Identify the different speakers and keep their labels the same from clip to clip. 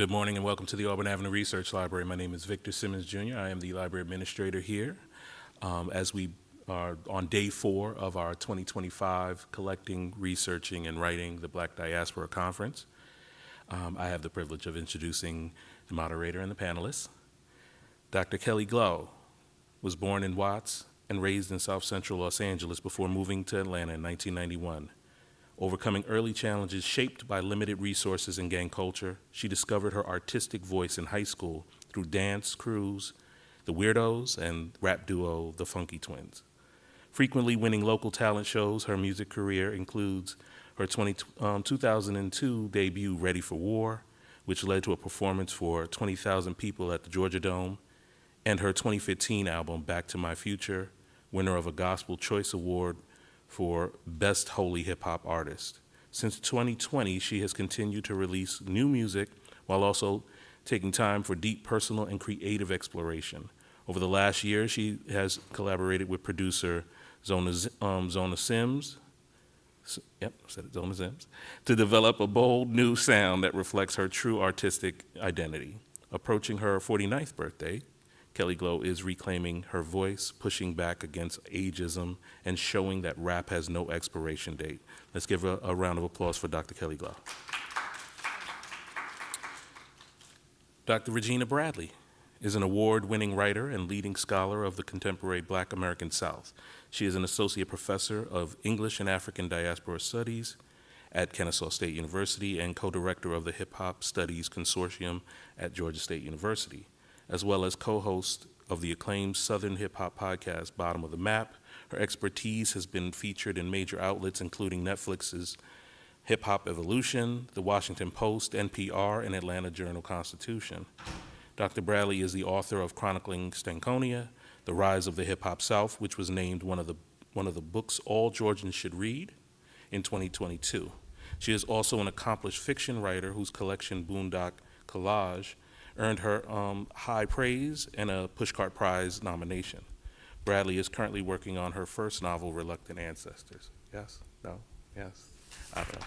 Speaker 1: Good morning and welcome to the Auburn Avenue Research Library. My name is Victor Simmons Jr. I am the library administrator here. As we are on day 4 of our 2025 Collecting, Researching, and Writing the Black Diaspora Conference, I have the privilege of introducing the moderator and the panelists. Dr. Kelly Glow was born in Watts and raised in South Central Los Angeles before moving to Atlanta in 1991. Overcoming early challenges shaped by limited resources and gang culture, she discovered her artistic voice in high school through dance crews, the Weirdos, and rap duo, the Funky Twins. Frequently winning local talent shows, her music career includes her 2002 debut, Ready for War, which led to a performance for 20,000 people at the Georgia Dome, and her 2015 album, Back to My Future, winner of a Gospel Choice Award for Best Holy Hip Hop Artist. Since 2020, she has continued to release new music while also taking time for deep personal and creative exploration. Over the last year, she has collaborated with producer Zona Sims, Zona Sims, to develop a bold new sound that reflects her true artistic identity. Approaching her 49th birthday, Kelly Glow is reclaiming her voice, pushing back against ageism, and showing that rap has no expiration date. Let's give a round of applause for Dr. Kelly Glow. Dr. Regina Bradley is an award-winning writer and leading scholar of the contemporary Black American South. She is an associate professor of English and African Diaspora Studies at Kennesaw State University and co-director of the Hip Hop Studies Consortium at Georgia State University, as well as co-host of the acclaimed Southern hip-hop podcast, Bottom of the Map. Her expertise has been featured in major outlets including Netflix's Hip Hop Evolution, The Washington Post, NPR, and Atlanta Journal-Constitution. Dr. Bradley is the author of Chronicling Stankonia, The Rise of the Hip-Hop South, which was named one of the books all Georgians should read in 2022. She is also an accomplished fiction writer whose collection, Boondock Collage, earned her high praise and a Pushcart Prize nomination. Bradley is currently working on her first novel, Reluctant Ancestors. Yes? No? Yes? I don't know.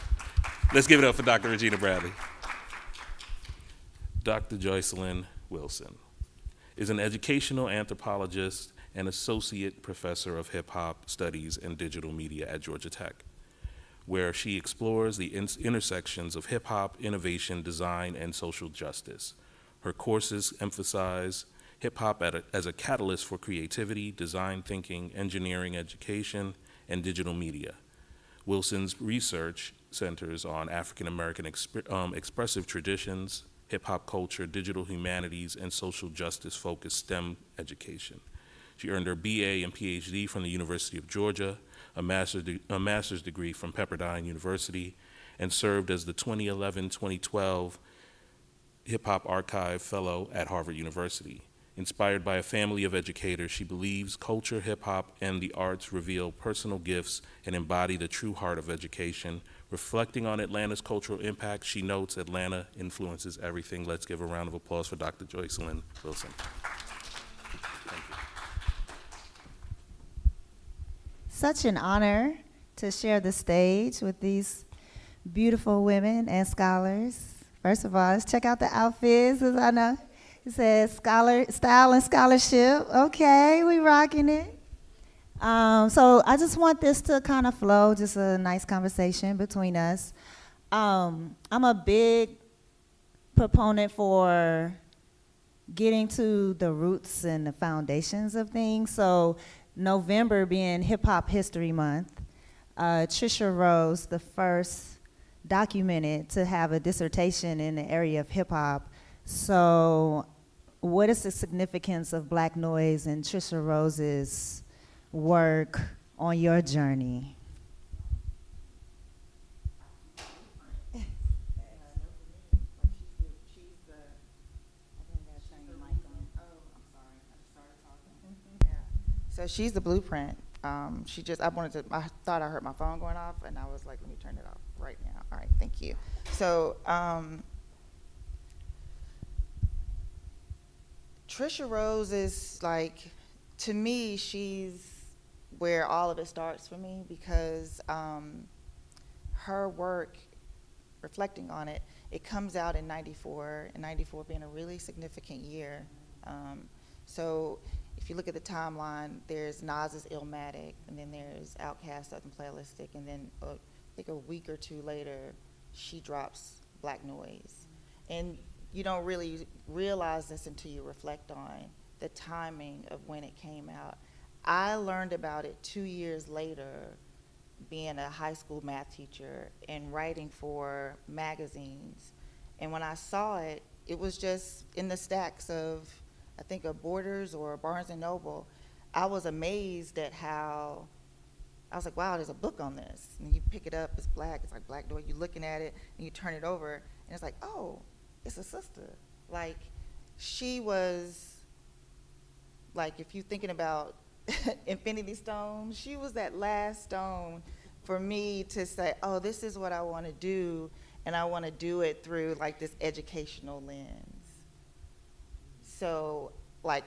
Speaker 1: Let's give it up for Dr. Regina Bradley. Dr. Jocelyn Wilson is an educational anthropologist and associate professor of hip-hop studies and digital media at Georgia Tech, where she explores the intersections of hip-hop, innovation, design, and social justice. Her courses emphasize hip-hop as a catalyst for creativity, design thinking, engineering education, and digital media. Wilson's research centers on African-American expressive traditions, hip-hop culture, digital humanities, and social justice-focused STEM education. She earned her BA and PhD from the University of Georgia, a master's degree from Pepperdine University, and served as the 2011-2012 Hip Hop Archive Fellow at Harvard University. Inspired by a family of educators, she believes culture, hip hop, and the arts reveal personal gifts and embody the true heart of education. Reflecting on Atlanta's cultural impact, she notes Atlanta influences everything. Let's give a round of applause for Dr. Jocelyn Wilson. Thank you.
Speaker 2: Such an honor to share the stage with these beautiful women and scholars. First of all, let's check out the outfits, as I know. It says style and scholarship. Okay, we rocking it. So I just want this to kind of flow, just a nice conversation between us. I'm a big proponent for getting to the roots and the foundations of things. So November being Hip Hop History Month, Trisha Rose, the first documented to have a dissertation in the area of hip hop. So what is the significance of Black Noise and Trisha Rose's work on your journey?
Speaker 3: So she's the blueprint. I thought I heard my phone going off, and I was like, let me turn it off right now. All right, thank you. So Trisha Rose is like, to me, she's where all of it starts for me, because her work, reflecting on it, It comes out in 94, and 94 being a really significant year. So if you look at the timeline, there's Nas's Illmatic, and then there's Outkast, Southern Playalistic, and then I think a week or two later, she drops Black Noise. And you don't really realize this until you reflect on the timing of when it came out. I learned about it 2 years later, being a high school math teacher and writing for magazines. And when I saw it, it was just in the stacks of, I think, a Borders or a Barnes and Noble. I was amazed at how, I was like, wow, there's a book on this. And you pick it up, it's black, it's like Black Door. You're looking at it, and you turn it over, and it's like, oh, it's a sister. Like, she was, like, if you're thinking about Infinity Stone, she was that last stone for me to say, oh, this is what I want to do, and I want to do it through, like, this educational lens. So, like,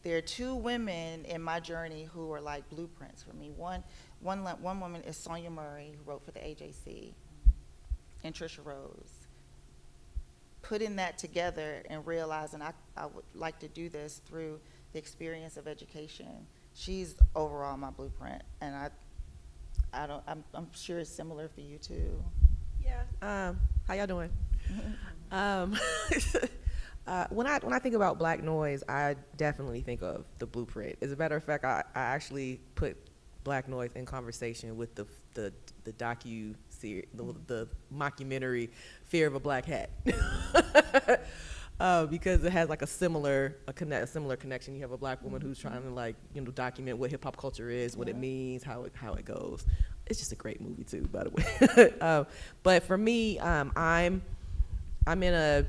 Speaker 3: there are two women in my journey who are like blueprints for me. One woman is Sonia Murray, who wrote for the AJC, and Trisha Rose. Putting that together and realizing I would like to do this through the experience of education. She's overall my blueprint, and I'm sure it's similar for you too.
Speaker 4: Yeah. How y'all doing? When I think about Black Noise, I definitely think of the blueprint. As a matter of fact, I actually put Black Noise in conversation with the docu-series, the mockumentary Fear of a Black Hat. Because it has like a similar connection. You have a Black woman who's trying to document what hip hop culture is, what it means, how it goes. It's just a great movie too, by the way. But for me, I'm in a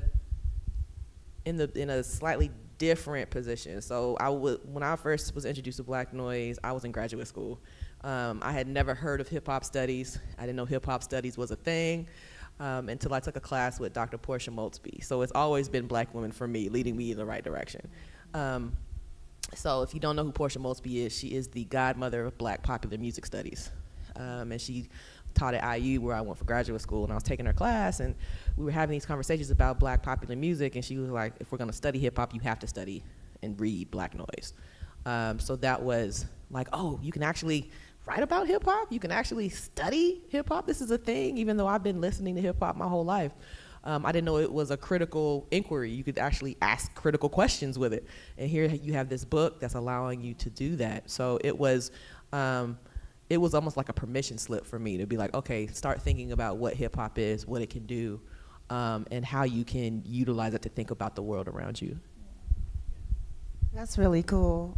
Speaker 4: slightly different position. So when I first was introduced to Black Noise, I was in graduate school. I had never heard of hip hop studies. I didn't know hip hop studies was a thing. Until I took a class with Dr. Portia Maltsby. So it's always been Black women for me, leading me in the right direction. So if you don't know who Portia Maltsby is, she is the godmother of Black popular music studies. And she taught at IU, where I went for graduate school, and I was taking her class, and we were having these conversations about Black popular music, and she was like, if we're gonna study hip hop, you have to study and read Black Noise. So that was like, oh, you can actually write about hip hop? You can actually study hip hop? This is a thing, even though I've been listening to hip hop my whole life. I didn't know it was a critical inquiry. You could actually ask critical questions with it. And here you have this book that's allowing you to do that. So it was almost like a permission slip for me to be like, okay, start thinking about what hip hop is, what it can do, and how you can utilize it to think about the world around you.
Speaker 2: That's really cool.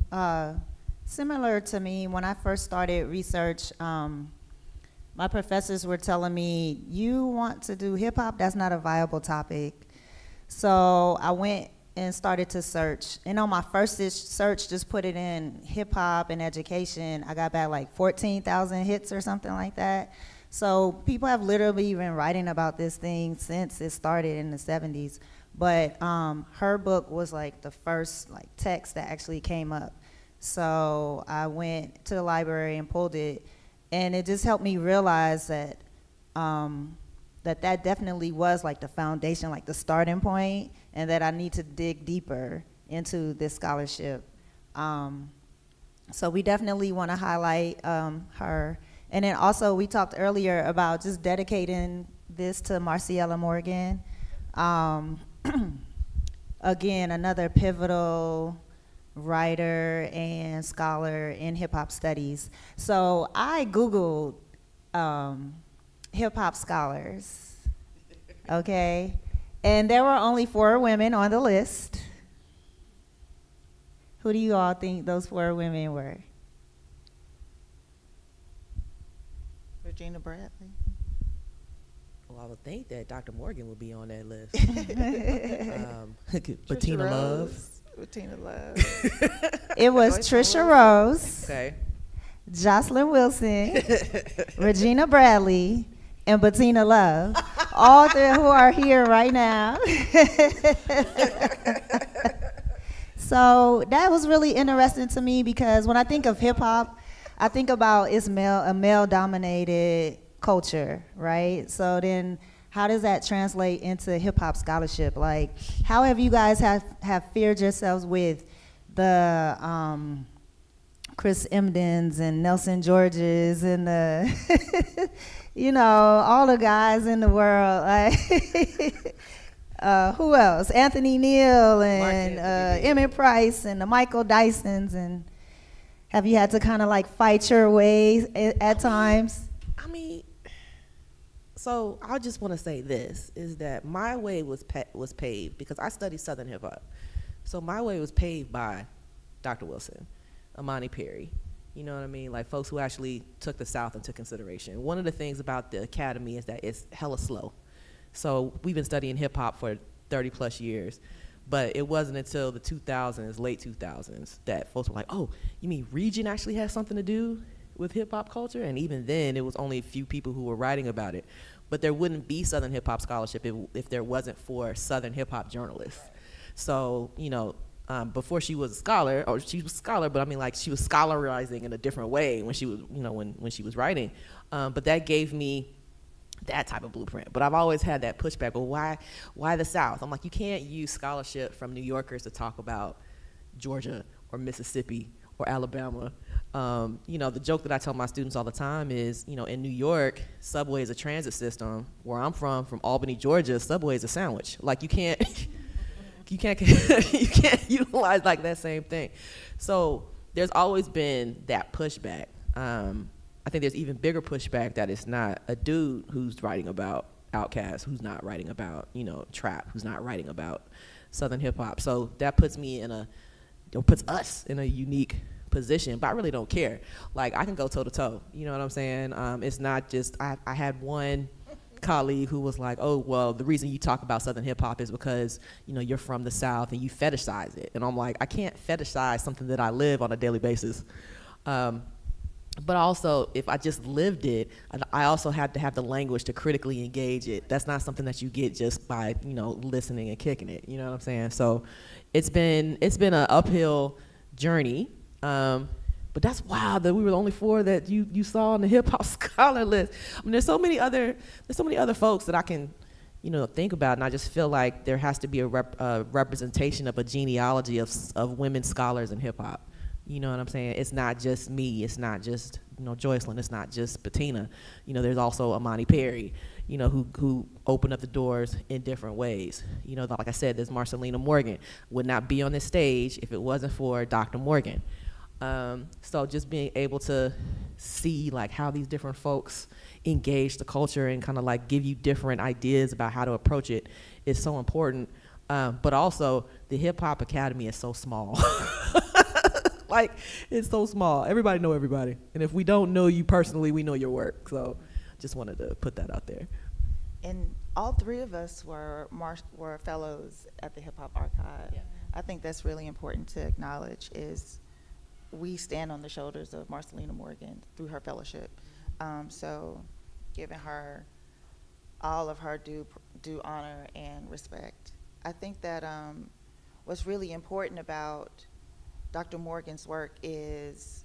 Speaker 2: Similar to me, when I first started research, my professors were telling me, you want to do hip hop? That's not a viable topic. So I went and started to search. And on my first search, just put it in hip hop and education, I got back like 14,000 hits or something like that. So people have literally been writing about this thing since it started in the 70s. But her book was like the first text that actually came up. So I went to the library and pulled it, and it just helped me realize that that definitely was like the foundation, like the starting point, and that I need to dig deeper into this scholarship. So we definitely want to highlight her. And then also we talked earlier about just dedicating this to Marciella Morgan. Again, another pivotal writer and scholar in hip hop studies. So I Googled hip hop scholars, okay? And there were only 4 women on the list. Who do you all think those 4 women were?
Speaker 3: Regina Bradley.
Speaker 4: Well, I would think that Dr. Morgan would be on that list. Bettina Love.
Speaker 3: Bettina Love.
Speaker 2: It was Trisha Rose,
Speaker 4: Okay.
Speaker 2: Jocelyn Wilson, Regina Bradley, and Bettina Love, all 3 who are here right now. So that was really interesting to me, because when I think of hip hop, I think about it's a male-dominated culture, right? So then how does that translate into hip hop scholarship? Like, how have you guys have fared yourselves with the Chris Emdens and Nelson Georges and the, you know, all the guys in the world? Like, who else? Anthony Neal and Emmett Price and the Michael Dysons. And have you had to kind of like fight your way at times?
Speaker 4: I mean, so I just want to say this, is that my way was paved because I studied Southern hip hop. So my way was paved by Dr. Wilson, Amani Perry, you know what I mean? Like folks who actually took the South into consideration. One of the things about the academy is that it's hella slow. So we've been studying hip hop for 30 plus years, but it wasn't until the 2000s, late 2000s, that folks were like, oh, you mean region actually has something to do with hip hop culture? And even then, it was only a few people who were writing about it. But there wouldn't be Southern hip hop scholarship if there wasn't for Southern hip hop journalists. So, you know, before she was a scholar, or she was a scholar, but I mean, like, she was scholarizing in a different way when she was, you know, when she was writing. But that gave me that type of blueprint. But I've always had that pushback. Well, why the South? I'm like, you can't use scholarship from New Yorkers to talk about Georgia or Mississippi or Alabama. You know, the joke that I tell my students all the time is, you know, in New York, subway is a transit system. Where I'm from Albany, Georgia, subway is a sandwich. Like, you can't you can't utilize like that same thing. So there's always been that pushback. I think there's even bigger pushback that it's not a dude who's writing about Outkast, who's not writing about, you know, trap, who's not writing about Southern hip hop. So that puts me in puts us in a unique position, but I really don't care. Like, I can go toe to toe, you know what I'm saying? It's not just, I had one colleague who was like, oh, well, the reason you talk about Southern hip hop is because, you know, you're from the South and you fetishize it. And I'm like, I can't fetishize something that I live on a daily basis. But also, if I just lived it, I also had to have the language to critically engage it. That's not something that you get just by, you know, listening and kicking it. You know what I'm saying? So it's been an uphill journey. But that's wild that we were the only 4 that you saw on the hip hop scholar list. I mean, there's so many other folks that I can, you know, think about, and I just feel like there has to be a representation of a genealogy of women scholars in hip hop. You know what I'm saying? It's not just me. It's not just, you know, Jocelyn. It's not just Bettina. You know, there's also Amani Perry, you know, who opened up the doors in different ways. You know, like I said, there's Marcelina Morgan. Would not be on this stage if it wasn't for Dr. Morgan. So just being able to see like how these different folks engage the culture and kind of like give you different ideas about how to approach it is so important. But also the Hip Hop Academy is so small. Like, it's so small. Everybody know everybody. And if we don't know you personally, we know your work. So just wanted to put that out there.
Speaker 3: And all 3 of us were fellows at the Hip Hop Archive. Yeah. I think that's really important to acknowledge, is we stand on the shoulders of Marcelina Morgan through her fellowship. So giving her all of her due honor and respect. I think that what's really important about Dr. Morgan's work is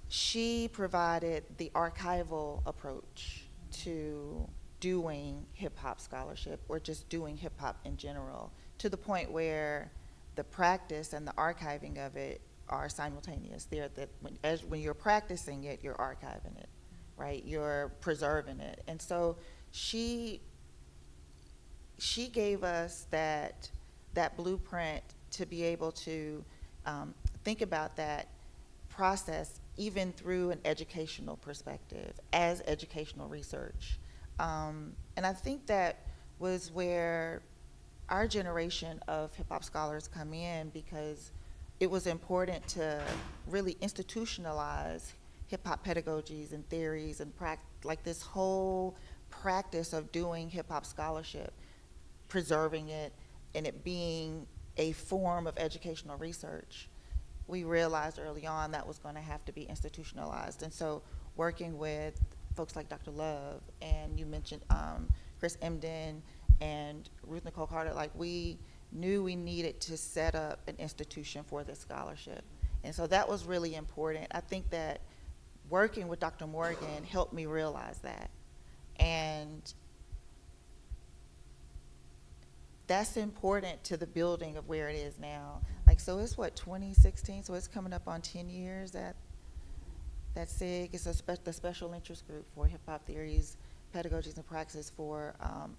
Speaker 3: she provided the archival approach to doing hip-hop scholarship, or just doing hip-hop in general, to the point where the practice and the archiving of it are simultaneous. When you're practicing it, you're archiving it, right? You're preserving it. And so she gave us that blueprint to be able to think about that process even through an educational perspective, as educational research. And I think that was where our generation of hip-hop scholars come in, because it was important to really institutionalize hip-hop pedagogies and theories and like this whole practice of doing hip-hop scholarship, preserving it, and it being a form of educational research. We realized early on that was going to have to be institutionalized. And so working with folks like Dr. Love, and you mentioned Chris Emden and Ruth Nicole Carter, like, we knew we needed to set up an institution for this scholarship. And so that was really important. I think that working with Dr. Morgan helped me realize that. And that's important to the building of where it is now. Like, so it's what, 2016, so it's coming up on 10 years that SIG is the special interest group for hip hop theories, pedagogies, and practices for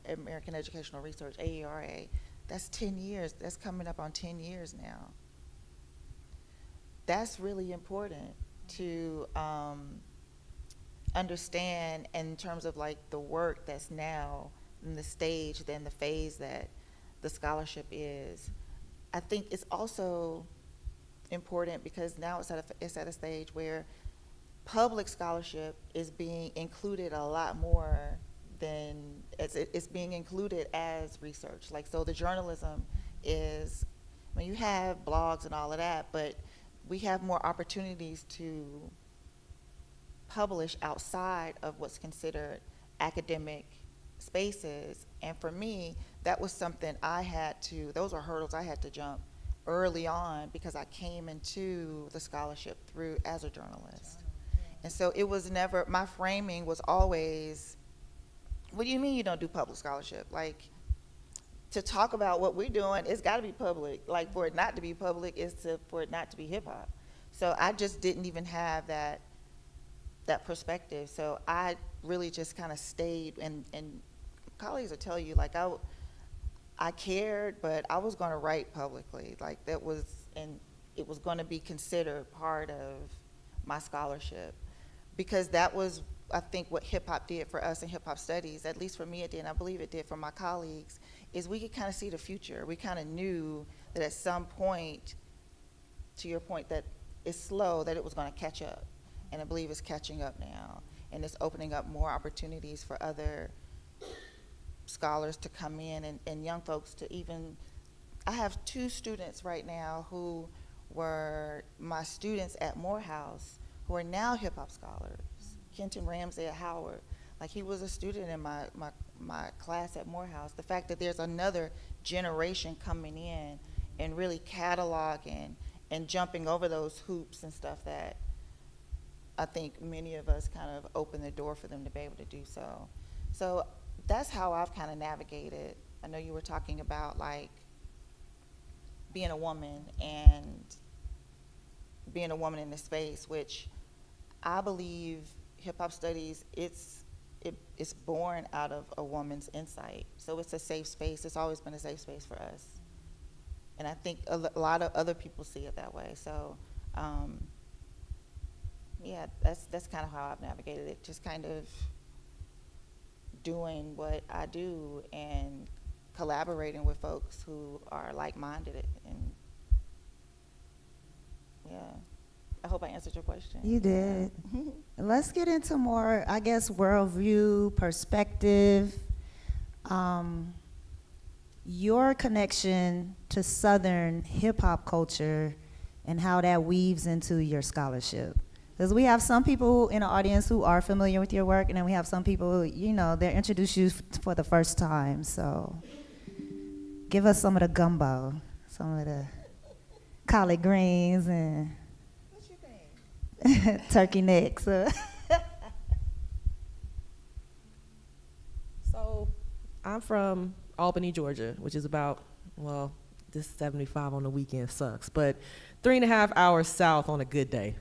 Speaker 3: American Educational Research, AERA. That's 10 years. That's coming up on 10 years now. That's really important to understand in terms of like the work that's now in the stage, then the phase that the scholarship is. I think it's also important because now it's at a stage where public scholarship is being included a lot more than it's being included as research. Like, so the journalism is, I mean, you have blogs and all of that, but we have more opportunities to publish outside of what's considered academic spaces. And for me, that was something those are hurdles I had to jump early on because I came into the scholarship as a journalist. And so it was never, my framing was always, what do you mean you don't do public scholarship? Like, to talk about what we're doing, it's got to be public. Like, for it not to be public is for it not to be hip hop. So I just didn't even have that perspective. So I really just kind of stayed, and colleagues will tell you, like, I cared, but I was going to write publicly. Like, that was, and it was going to be considered part of my scholarship, because that was, I think, what hip hop did for us in hip hop studies. At least for me it did, and I believe it did for my colleagues, is we could kind of see the future. We kind of knew that at some point, to your point, that it's slow, that it was going to catch up. And I believe it's catching up now. And it's opening up more opportunities for other scholars to come in and young folks to even, I have 2 students right now who were my students at Morehouse who are now hip hop scholars. Kenton Ramsey at Howard. Like, he was a student in my class at Morehouse. The fact that there's another generation coming in and really cataloging and jumping over those hoops and stuff, that I think many of us kind of opened the door for them to be able to do so. So that's how I've kind of navigated. I know you were talking about, like, being a woman and being a woman in the space, which I believe hip hop studies, it's born out of a woman's insight. So it's a safe space. It's always been a safe space for us. And I think a lot of other people see it that way. So yeah, that's kind of how I've navigated it, just kind of doing what I do and collaborating with folks who are like-minded. And yeah, I hope I answered your question.
Speaker 2: You did. Let's get into more, I guess, worldview, perspective, your connection to Southern hip-hop culture and how that weaves into your scholarship. Because we have some people in the audience who are familiar with your work, and then we have some people who, they're introduced you for the first time. So give us some of the gumbo, some of the collard greens and turkey necks.
Speaker 4: So I'm from Albany, Georgia, which is about, well, this 75 on the weekend sucks, but 3.5 hours south on a good day.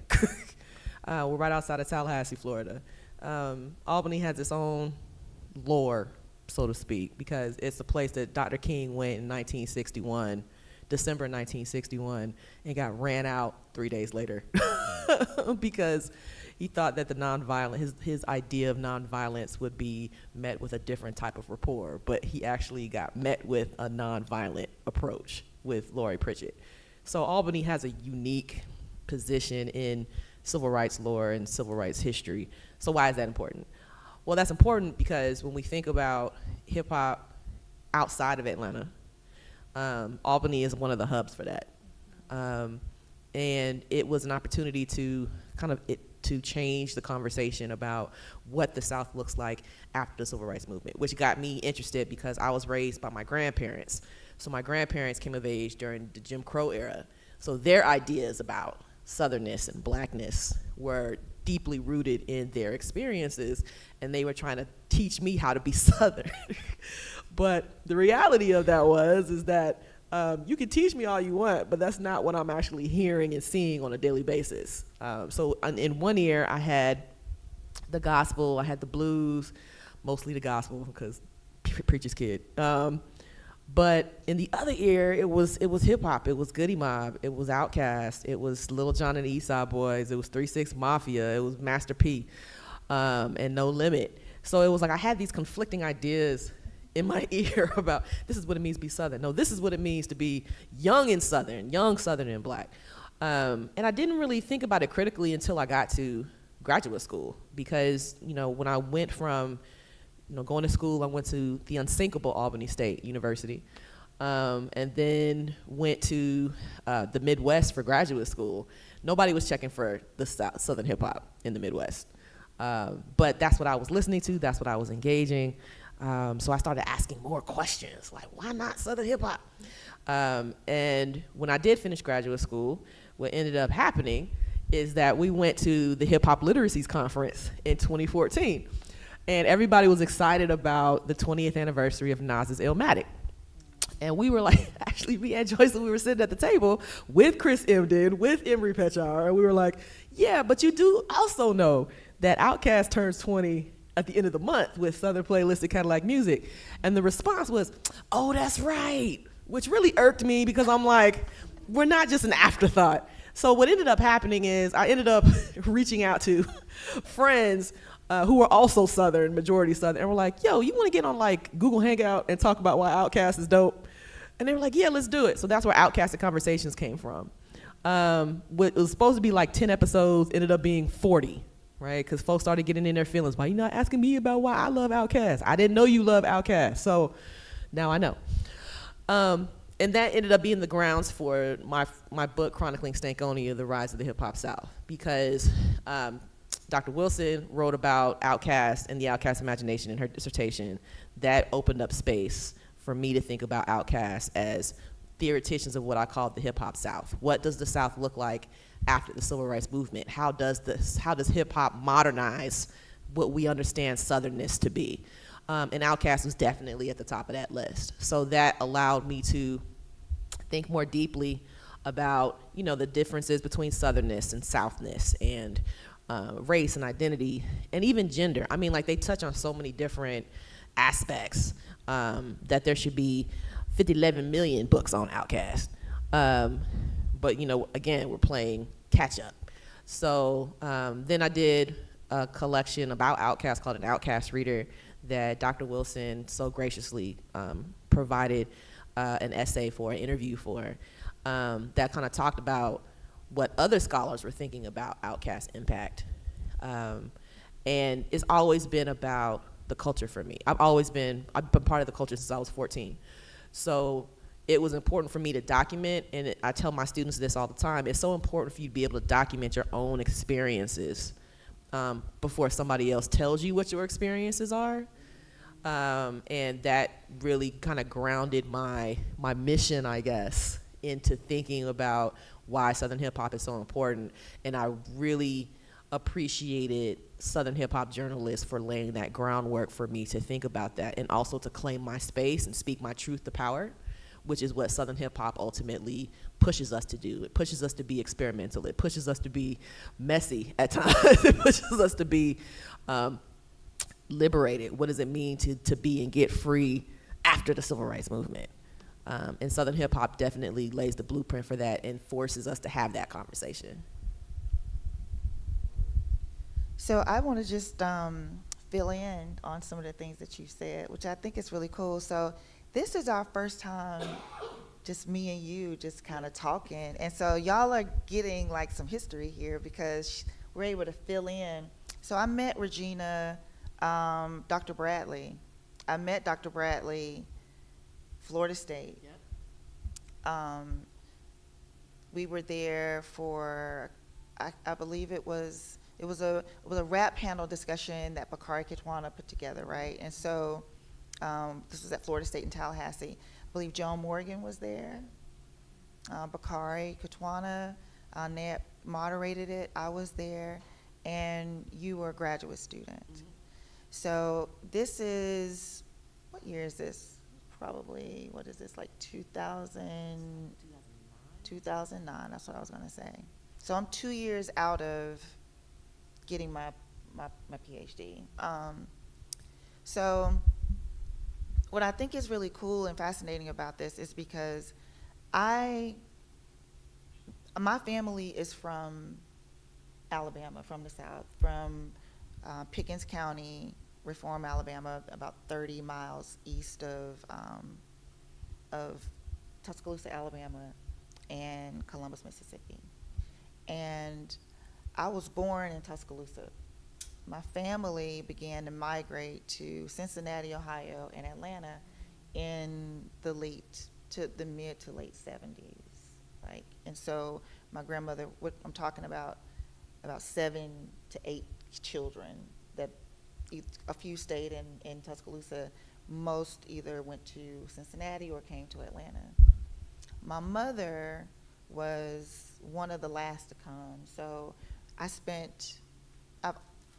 Speaker 4: We're right outside of Tallahassee, Florida. Albany has its own lore, so to speak, because it's a place that Dr. King went in 1961, December 1961, and got ran out 3 days later because he thought that the nonviolent, his idea of nonviolence would be met with a different type of rapport, but he actually got met with a nonviolent approach with Laurie Pritchett. So Albany has a unique position in civil rights lore and civil rights history. So why is that important? Well, that's important because when we think about hip hop outside of Atlanta, Albany is one of the hubs for that. And it was an opportunity to to change the conversation about what the South looks like after the Civil Rights Movement, which got me interested because I was raised by my grandparents. So my grandparents came of age during the Jim Crow era. So their ideas about Southernness and blackness were deeply rooted in their experiences, and they were trying to teach me how to be Southern. But the reality of that is that you can teach me all you want, but that's not what I'm actually hearing and seeing on a daily basis. So in one ear, I had the gospel, I had the blues, mostly the gospel because preacher's kid. But in the other ear, it was hip hop. It was Goody Mob. It was Outkast. It was Lil Jon and the East Side Boys. It was 3 6 Mafia. It was Master P, and No Limit. So it was like I had these conflicting ideas in my ear about this is what it means to be Southern. No, this is what it means to be young and Southern, young Southern and Black. And I didn't really think about it critically until I got to graduate school, because when I went from going to school, I went to the unsinkable Albany State University, and then went to the Midwest for graduate school. Nobody was checking for the Southern hip hop in the Midwest, but that's what I was listening to. That's what I was engaging. So I started asking more questions, like, why not Southern hip hop? And when I did finish graduate school, what ended up happening is that we went to the Hip Hop Literacies Conference in 2014. And everybody was excited about the 20th anniversary of Nas's Illmatic. And we were like, actually, me and Jocelyn, we were sitting at the table with Chris Emden, with Emery Petchar, and we were like, yeah, but you do also know that Outkast turns 20 at the end of the month with Southern Playlistic Cadillac Music. And the response was, oh, that's right, which really irked me because I'm like, we're not just an afterthought. So what ended up happening is I ended up reaching out to friends who were also Southern, majority Southern, and we're like, yo, you want to get on like Google Hangout and talk about why Outkast is dope? And they were like, yeah, let's do it. So that's where Outkast and Conversations came from. What was supposed to be like 10 episodes ended up being 40, right? Because folks started getting in their feelings. Why you not asking me about why I love Outkast? I didn't know you love Outkast, so now I know. And that ended up being the grounds for my book, Chronicling Stankonia, The Rise of the Hip Hop South, because Dr. Wilson wrote about Outkast and the Outkast imagination in her dissertation. That opened up space for me to think about Outkast as theoreticians of what I call the hip hop South. What does the South look like after the Civil Rights Movement? How does hip hop modernize what we understand Southernness to be? And Outkast was definitely at the top of that list. So that allowed me to think more deeply about, the differences between Southernness and Southness, and race and identity, and even gender. I mean, like, they touch on so many different aspects that there should be 11 million books on Outkast. But, again, we're playing catch up. So then I did a collection about Outkast called An Outkast Reader that Dr. Wilson so graciously provided an essay for, an interview for, that kind of talked about what other scholars were thinking about Outkast impact. And it's always been about the culture for me. I've been part of the culture since I was 14. So it was important for me to document, and I tell my students this all the time, it's so important for you to be able to document your own experiences before somebody else tells you what your experiences are. And that really kind of grounded my mission, I guess, into thinking about why Southern hip hop is so important. And I really appreciated Southern hip hop journalists for laying that groundwork for me to think about that, and also to claim my space and speak my truth to power, which is what Southern hip hop ultimately pushes us to do. It pushes us to be experimental. It pushes us to be messy at times. It pushes us to be liberated. What does it mean to be and get free after the Civil Rights Movement? And Southern hip hop definitely lays the blueprint for that and forces us to have that conversation.
Speaker 3: So I want to just fill in on some of the things that you said, which I think is really cool. So this is our first time, just me and you, just kind of talking. And so y'all are getting like some history here because we're able to fill in. So I met Regina, Dr. Bradley. I met Dr. Bradley, Florida State. Yep. We were there for, I believe it was a rap panel discussion that Bakari Kitwana put together, right? And so this was at Florida State in Tallahassee. I believe Joan Morgan was there. Bakari Kitwana, Nat moderated it. I was there. and you were a graduate student. So this is, what year is this? Probably, what is this, like 2000, 2009, that's what I was gonna say. So I'm 2 years out of getting my PhD. So what I think is really cool and fascinating about this is because my family is from Alabama, from the South, from Pickens County, Reform, Alabama, about 30 miles east of Tuscaloosa, Alabama, and Columbus, Mississippi. And I was born in Tuscaloosa. My family began to migrate to Cincinnati, Ohio, and Atlanta in the mid to late 70s. And so my grandmother, what I'm talking about 7 to 8 children, that a few stayed in Tuscaloosa. Most either went to Cincinnati or came to Atlanta. My mother was one of the last to come. So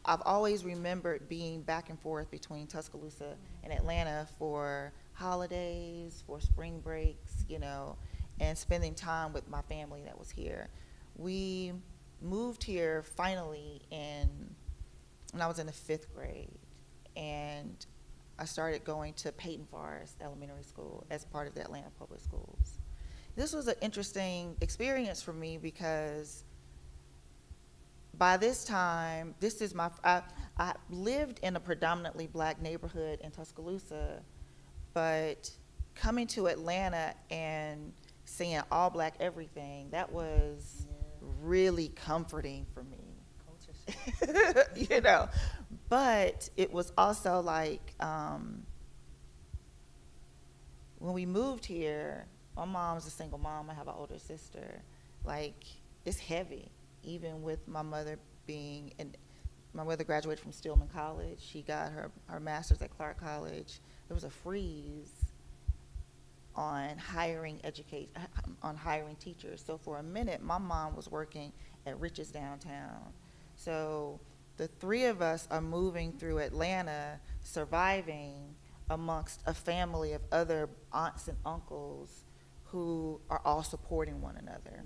Speaker 3: I've always remembered being back and forth between Tuscaloosa and Atlanta for holidays, for spring breaks, and spending time with my family that was here. We moved here finally when I was in the 5th grade, and I started going to Peyton Forest Elementary School as part of the Atlanta Public Schools. This was an interesting experience for me because by this time, I lived in a predominantly black neighborhood in Tuscaloosa, but coming to Atlanta and seeing all black everything, that was really comforting for me. But it was also like, when we moved here, my mom's a single mom, I have an older sister, it's heavy. Even with my mother my mother graduated from Stillman College. She got her master's at Clark College. There was a freeze on hiring teachers. So for a minute, my mom was working at Rich's downtown. So the 3 of us are moving through Atlanta, surviving amongst a family of other aunts and uncles who are all supporting one another.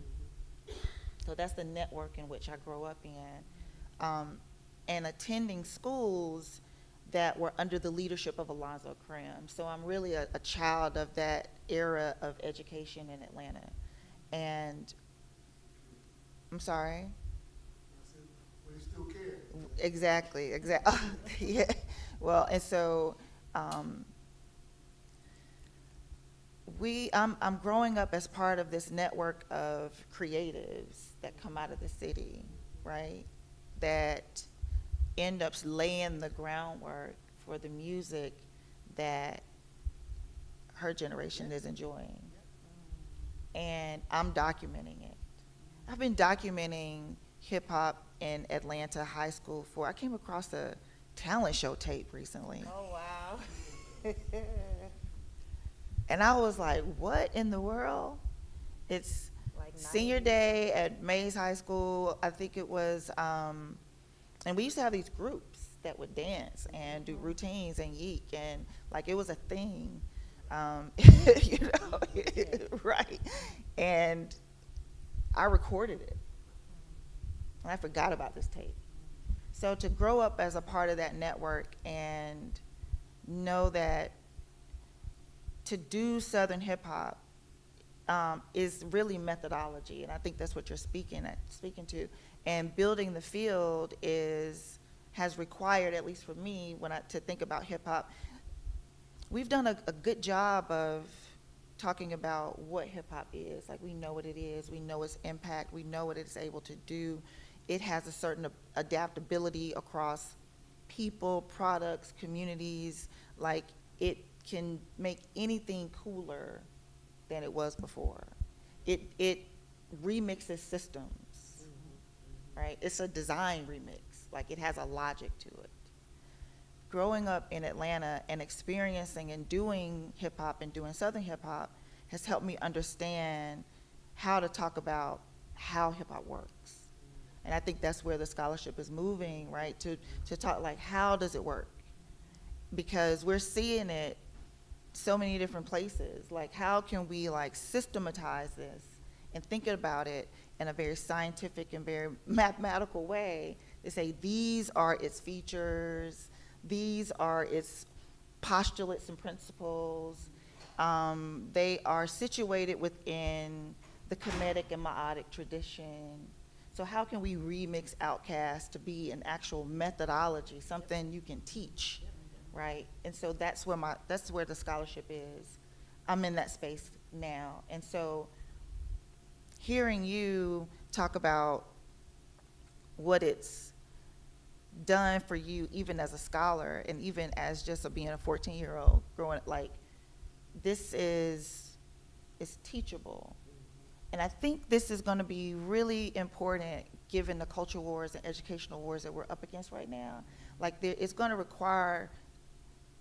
Speaker 3: So that's the network in which I grew up in, and attending schools that were under the leadership of Alonzo Krim. So I'm really a child of that era of education in Atlanta. And I'm sorry?
Speaker 5: We still care.
Speaker 3: Exactly. Yeah. Well, and so I'm growing up as part of this network of creatives that come out of the city, right? That end up laying the groundwork for the music that her generation is enjoying. And I'm documenting it. I've been documenting hip hop in Atlanta high school I came across a talent show tape recently.
Speaker 2: Oh, wow.
Speaker 3: And I was like, what in the world? It's senior day at Mays High School. I think it was, and we used to have these groups that would dance and do routines and yeek, and it was a thing, right? And I recorded it, and I forgot about this tape. So to grow up as a part of that network and know that to do Southern hip hop is really methodology, and I think that's what you're speaking to. And building the field has required, at least for me, to think about hip hop. We've done a good job of talking about what hip hop is. We know what it is, we know its impact, we know what it's able to do. It has a certain adaptability across people, products, communities. It can make anything cooler than it was before. It remixes systems, right? It's a design remix. It has a logic to it. Growing up in Atlanta and experiencing and doing hip hop and doing Southern hip hop has helped me understand how to talk about how hip hop works. And I think that's where the scholarship is moving, right? To talk like, how does it work? Because we're seeing it so many different places. Like, how can we like systematize this and think about it in a very scientific and very mathematical way to say these are its features, these are its postulates and principles. They are situated within the Kemetic and Ma'atic tradition. So how can we remix Outcast to be an actual methodology, something you can teach, right? And so that's where the scholarship is. I'm in that space now. And so hearing you talk about what it's done for you, even as a scholar, and even as just being a 14-year-old growing, like, this is teachable. And I think this is going to be really important given the culture wars and educational wars that we're up against right now. Like, it's going to require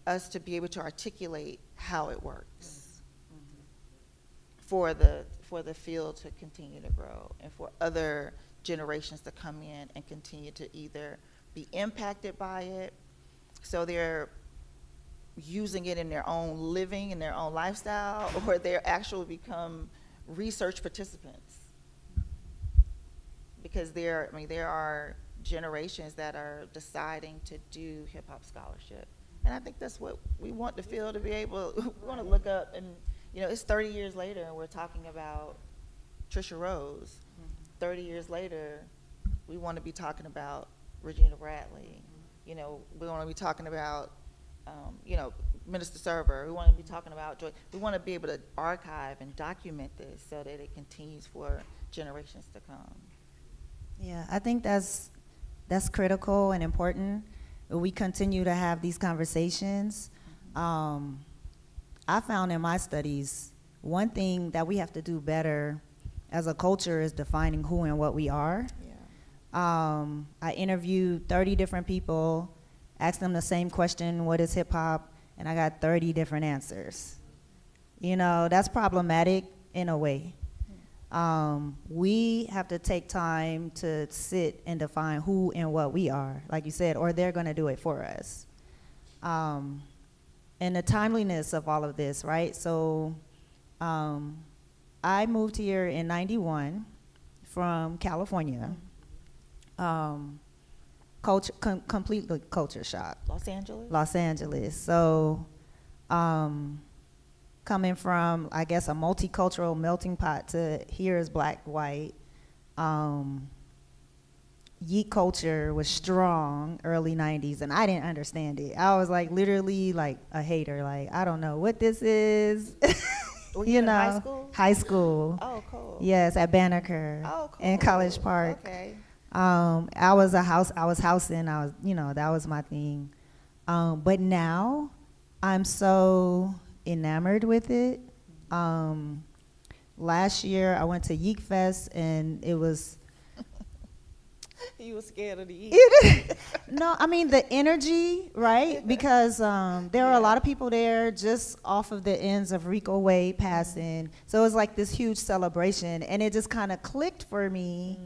Speaker 3: us to be able to articulate how it works for the field to continue to grow and for other generations to come in and continue to either be impacted by it, so they're using it in their own living, in their own lifestyle, or they're actually become research participants. Because there are generations that are deciding to do hip hop scholarship. And I think that's what we want the field to be able, we want to look up and, it's 30 years later and we're talking about Trisha Rose. 30 years later, we want to be talking about Regina Bradley. We want to be talking about, Minister Server. We want to be talking about Joy. We want to be able to archive and document this so that it continues for generations to come.
Speaker 2: Yeah, I think that's critical and important. We continue to have these conversations. I found in my studies, one thing that we have to do better as a culture is defining who and what we are.
Speaker 3: Yeah.
Speaker 2: I interviewed 30 different people, asked them the same question, what is hip hop? And I got 30 different answers. That's problematic in a way. We have to take time to sit and define who and what we are, like you said, or they're going to do it for us. And the timeliness of all of this, right? So I moved here in 91 from California. Completely culture shock.
Speaker 3: Los Angeles.
Speaker 2: So coming from, I guess, a multicultural melting pot to here is black, white. Yeet culture was strong early 90s, and I didn't understand it. I was like literally like a hater, like, I don't know what this is.
Speaker 3: Were you in high school?
Speaker 2: High school.
Speaker 3: Oh, cool.
Speaker 2: Yes, at Banneker.
Speaker 3: Oh, cool.
Speaker 2: In College Park.
Speaker 3: Okay.
Speaker 2: I was housing, that was my thing. But now I'm so enamored with it. Last year I went to Yeek Fest and it was.
Speaker 3: You were scared of the Yeek.
Speaker 2: No, I mean the energy, right? Because there are a lot of people there just off of the ends of Rico Way passing. So it was like this huge celebration, and it just kind of clicked for me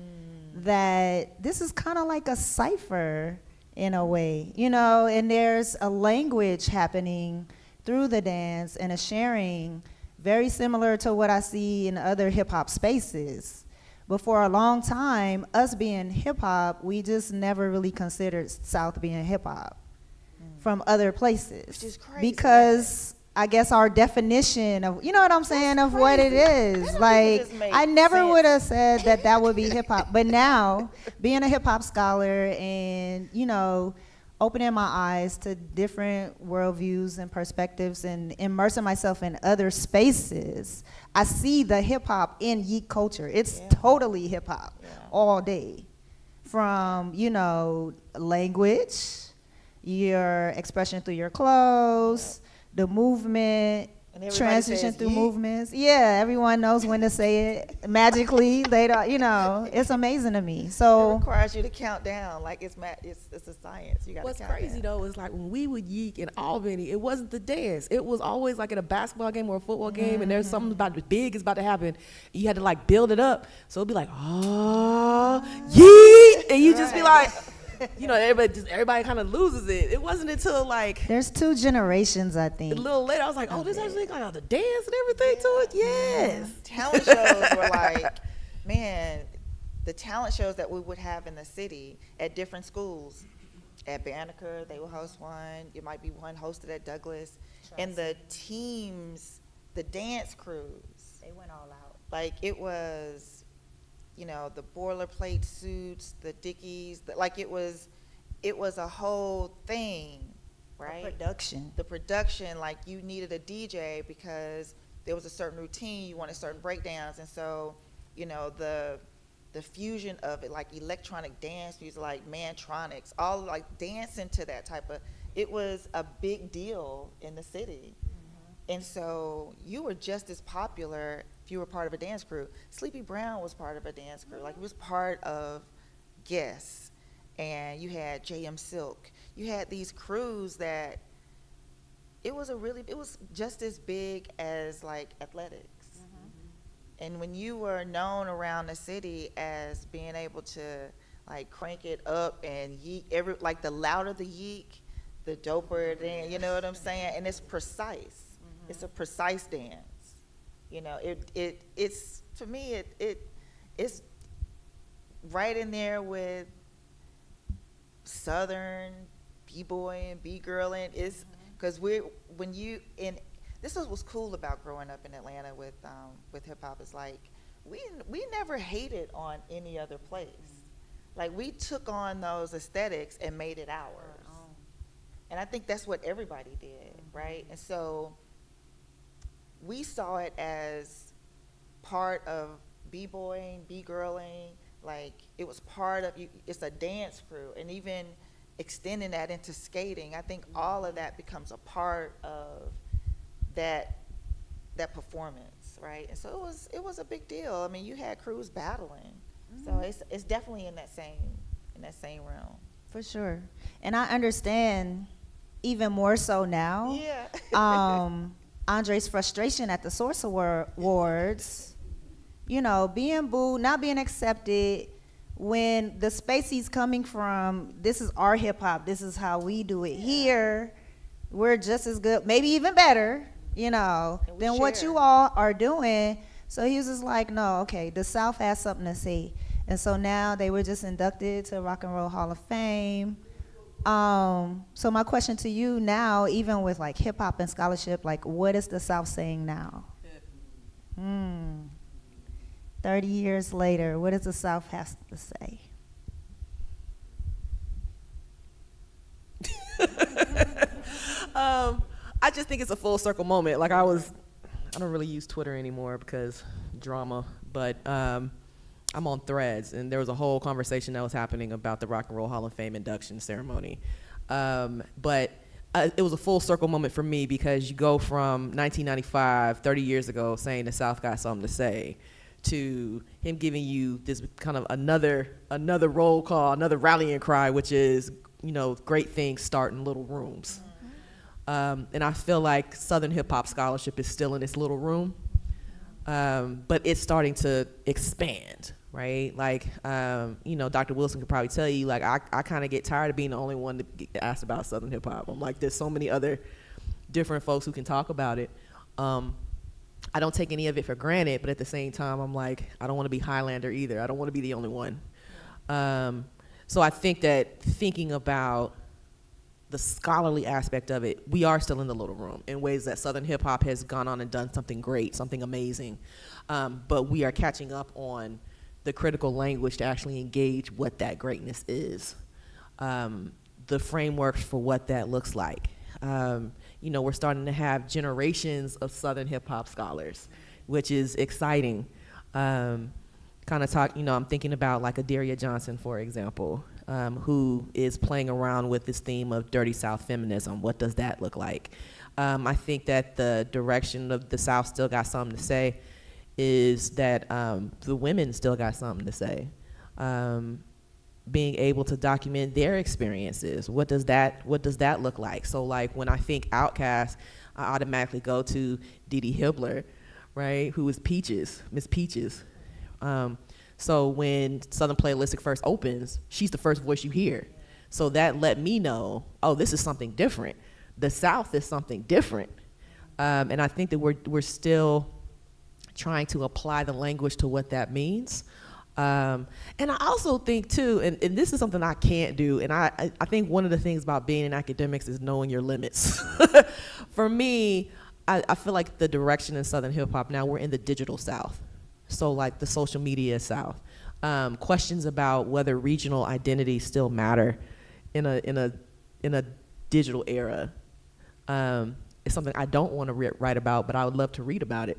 Speaker 2: that this is kind of like a cipher in a way, and there's a language happening through the dance and a sharing very similar to what I see in other hip hop spaces. But for a long time, us being hip hop, we just never really considered South being hip hop from other places.
Speaker 3: Which is crazy.
Speaker 2: Because I guess our definition of, you know what I'm saying, of what it is. Like, I never would have said that would be hip hop. But now, being a hip hop scholar and, opening my eyes to different worldviews and perspectives and immersing myself in other spaces, I see the hip hop in Yeek culture. It's totally hip hop all day. From, language, your expression through your clothes, the movement,
Speaker 3: And everybody
Speaker 2: transition
Speaker 3: says,
Speaker 2: through
Speaker 3: "Yeet."
Speaker 2: movements. Yeah, everyone knows when to say it magically. They don't, it's amazing to me.
Speaker 3: It
Speaker 2: So
Speaker 3: requires you to count down like it's a science. You got to
Speaker 4: What's
Speaker 3: count
Speaker 4: crazy
Speaker 3: down.
Speaker 4: though is like when we would yeek in Albany, it wasn't the dance. It was always like at a basketball game or a football game, and there's something about big is about to happen. You had to like build it up, so it'd be like, oh, yeet, and you just be like, everybody kind of loses it. It wasn't until like
Speaker 2: there's 2 generations, I
Speaker 4: a
Speaker 2: think.
Speaker 4: little later, I was like, oh, this actually got the dance and everything to it. Yes.
Speaker 3: Talent shows were like, man, the talent shows that we would have in the city at different schools. At Banneker, they will host one. It might be one hosted at Douglas. And the teams, the dance crews,
Speaker 2: They went all out.
Speaker 3: like it was, the boilerplate suits, the Dickies, it was a whole thing, right?
Speaker 2: Production.
Speaker 3: The production, like you needed a DJ because there was a certain routine, you wanted certain breakdowns, and so, the fusion of it, like electronic dance music, like Mantronics, all like dancing to that type of, it was a big deal in the city. And so you were just as popular if you were part of a dance crew. Sleepy Brown was part of a dance crew. Like, it was part of Guess. And you had J.M. Silk. You had these crews that it was just as big as, like, athletics. And when you were known around the city as being able to, like, crank it up and yeek, like, the louder the yeek, the doper then, you know what I'm saying? And it's precise. It's a precise dance. It's for me, it's right in there with Southern b-boying, b-girling. It's because this is what's cool about growing up in Atlanta with hip hop. Is like we never hated on any other place. Like, we took on those aesthetics and made it ours. And I think that's what everybody did, right? And so we saw it as part of b-boying, b-girling, like it was part of you. It's a dance crew, and even extending that into skating, I think all of that becomes a part of that performance, right? And so it was a big deal. I mean, you had crews battling, so it's definitely in that same realm.
Speaker 2: For sure. And I understand even more so now.
Speaker 3: Yeah.
Speaker 2: Andre's frustration at the Source Awards, being booed, not being accepted, when the space he's coming from, this is our hip hop, this is how we do it here, we're just as good, maybe even better, than what you all are doing. So he was just like, no, okay, the South has something to say. And so now they were just inducted to Rock and Roll Hall of Fame. So my question to you now, even with like hip hop and scholarship, like what is the South saying now? 30 years later, what does the South have to say?
Speaker 4: I just think it's a full circle moment. Like I don't really use Twitter anymore because drama, but I'm on Threads, and there was a whole conversation that was happening about the Rock and Roll Hall of Fame induction ceremony. But it was a full circle moment for me because you go from 1995, 30 years ago, saying the South got something to say, to him giving you this kind of another roll call, another rallying cry, which is, great things start in little rooms. And I feel like Southern hip hop scholarship is still in its little room, but it's starting to expand, right? Like, Dr. Wilson could probably tell you, like, I kind of get tired of being the only one to get asked about Southern hip hop. I'm like, there's so many other different folks who can talk about it. I don't take any of it for granted, but at the same time, I'm like, I don't want to be Highlander either. I don't want to be the only one. So I think that thinking about the scholarly aspect of it, we are still in the little room in ways that Southern hip hop has gone on and done something great, something amazing. But we are catching up on the critical language to actually engage what that greatness is, the frameworks for what that looks like. We're starting to have generations of Southern hip hop scholars, which is exciting. I'm thinking about like Adaria Johnson, for example, who is playing around with this theme of dirty South feminism. What does that look like? I think that the direction of the South still got something to say is that the women still got something to say. Being able to document their experiences. What does that look like? So like when I think Outcast, I automatically go to Dee Dee Hibbler, right? Who is Peaches, Miss Peaches. So when Southern Playalistic first opens, she's the first voice you hear. So that let me know, oh, this is something different. The South is something different. And I think that we're still trying to apply the language to what that means. And I also think too, and this is something I can't do, and I think one of the things about being in academics is knowing your limits. For me, I feel like the direction in Southern hip hop now, we're in the digital South. So like the social media South. Questions about whether regional identities still matter in a digital era. It's something I don't want to write about, but I would love to read about it.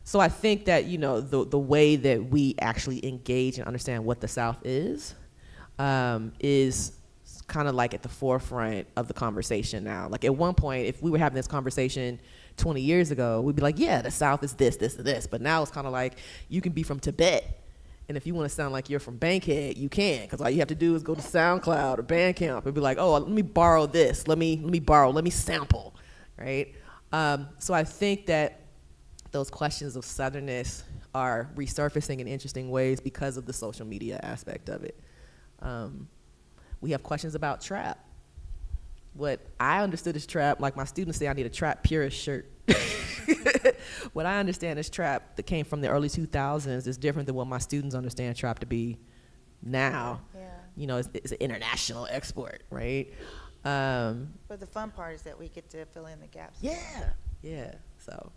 Speaker 4: So I think that, you know, the way that we actually engage and understand what the South is kind of like at the forefront of the conversation now. Like at one point, if we were having this conversation 20 years ago, we'd be like, yeah, the South is this, this, and this. But now it's kind of like, you can be from Tibet, and if you want to sound like you're from Bankhead, you can, because all you have to do is go to SoundCloud or Bandcamp and be like, oh, let me borrow this, let me sample, right? So I think that those questions of Southernness are resurfacing in interesting ways because of the social media aspect of it. We have questions about trap. What I understood as trap, like my students say I need a trap purist shirt. What I understand as trap that came from the early 2000s is different than what my students understand trap to be now.
Speaker 3: Yeah.
Speaker 4: You know, it's an international export, right?
Speaker 3: But the fun part is that we get to fill in the gaps.
Speaker 4: Yeah. So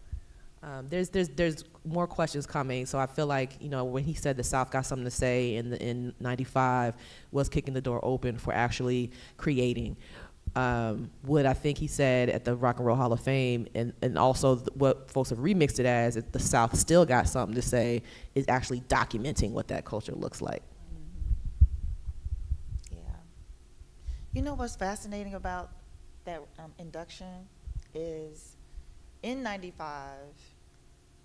Speaker 4: there's more questions coming. So I feel like, you know, when he said the South got something to say in '95 was kicking the door open for actually creating. What I think he said at the Rock and Roll Hall of Fame, and also what folks have remixed it as, that the South still got something to say, is actually documenting what that culture looks like.
Speaker 3: Yeah. You know what's fascinating about that induction is in '95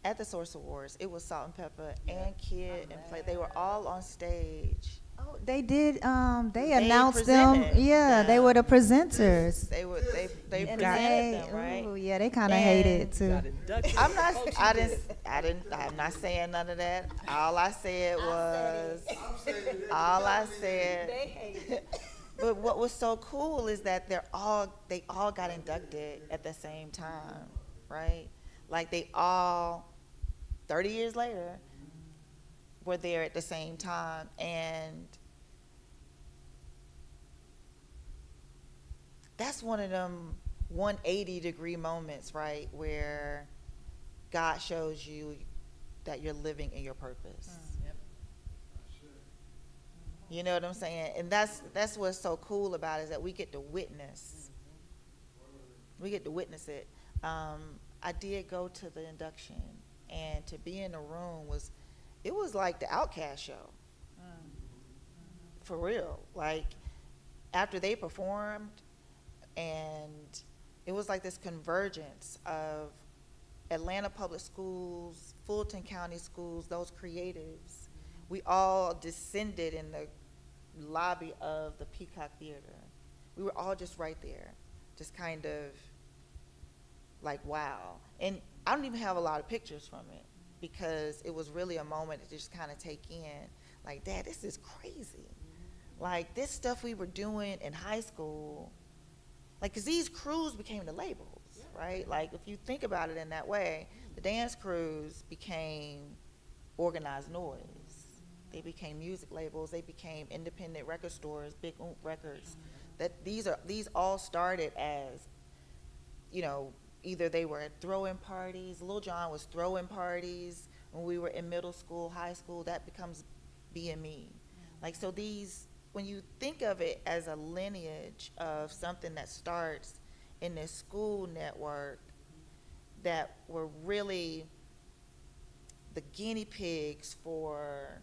Speaker 3: at the Source Awards, it was Salt and Pepper and Kid and Play. They were all on stage.
Speaker 2: Oh, they did. They announced them.
Speaker 3: presented
Speaker 2: Yeah, they
Speaker 3: them.
Speaker 2: were the presenters.
Speaker 3: They
Speaker 2: And
Speaker 3: presented them, right?
Speaker 2: ooh, yeah, they kind of
Speaker 3: And
Speaker 2: hated it too.
Speaker 3: I'm not saying none of that. All I said was, but what was so cool is that they all got inducted at the same time, right? Like they all, 30 years later, were there at the same time. And that's one of them 180-degree moments, right, where God shows you that you're living in your purpose. You know what I'm saying? And that's what's so cool about it, is that we get to witness. We get to witness it. I did go to the induction, and to be in the room was like the Outkast show. For real. Like, after they performed, and it was like this convergence of Atlanta Public Schools, Fulton County Schools, those creatives. We all descended in the lobby of the Peacock Theater. We were all just right there, just kind of like, wow. And I don't even have a lot of pictures from it, because it was really a moment to just kind of take in, like, Dad, this is crazy. Like, this stuff we were doing in high school, like, because these crews became the labels, right? Like, if you think about it in that way, the dance crews became organized noise. They became music labels. They became independent record stores, Big Oomp Records. That these all started as, you know, either they were at throw-in parties. Lil Jon was throwing parties when we were in middle school, high school. That becomes BME. Like, so these, when you think of it as a lineage of something that starts in this school network, that were really the guinea pigs for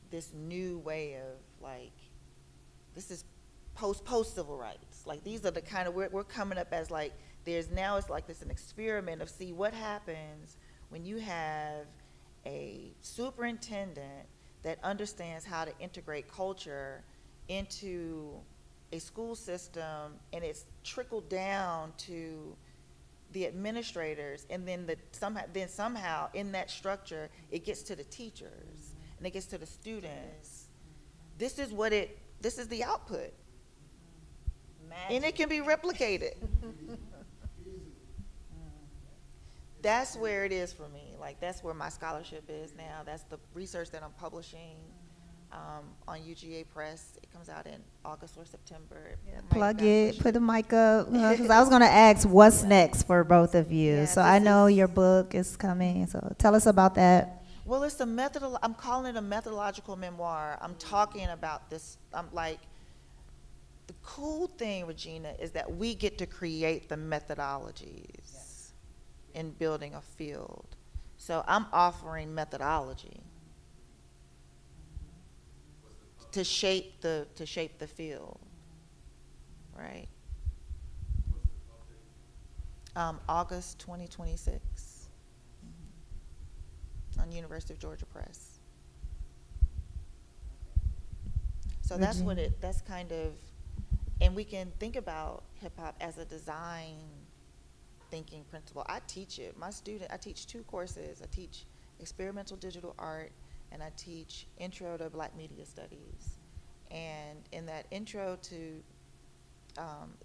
Speaker 3: this new way of, like, this is post civil rights. Like these are the kind of, we're coming up as like, it's like this an experiment of see what happens when you have a superintendent that understands how to integrate culture into a school system, and it's trickled down to the administrators, and then somehow in that structure it gets to the teachers and it gets to the students. This is the output. And it can be replicated. That's where it is for me. Like that's where my scholarship is now. That's the research that I'm publishing on UGA Press. It comes out in August or September.
Speaker 2: Plug it, put the mic up. Because I was going to ask what's next for both of you.
Speaker 3: Yeah,
Speaker 2: so I know your book is coming. So tell us about that.
Speaker 3: Well, it's I'm calling it a methodological memoir. I'm talking about this. I'm like, the cool thing, Regina, is that we get to create the methodologies in building a field. So I'm offering methodology to shape the field, right? August 2026 on University of Georgia Press. So that's what that's kind of, and we can think about hip hop as a design thinking principle. I teach it. I teach 2 courses. I teach experimental digital art, and I teach intro to Black media studies. And in that intro to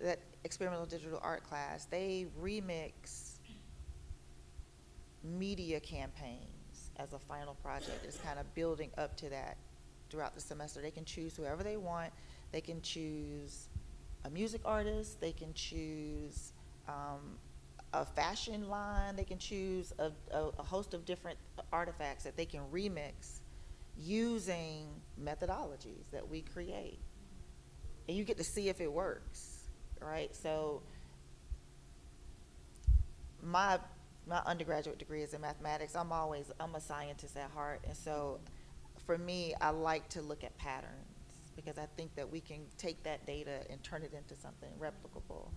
Speaker 3: that experimental digital art class, they remix media campaigns as a final project. It's kind of building up to that throughout the semester. They can choose whoever they want. They can choose a music artist. They can choose a fashion line. They can choose a host of different artifacts that they can remix using methodologies that we create. And you get to see if it works, right? So my undergraduate degree is in mathematics. I'm a scientist at heart. And so for me, I like to look at patterns because I think that we can take that data and turn it into something replicable.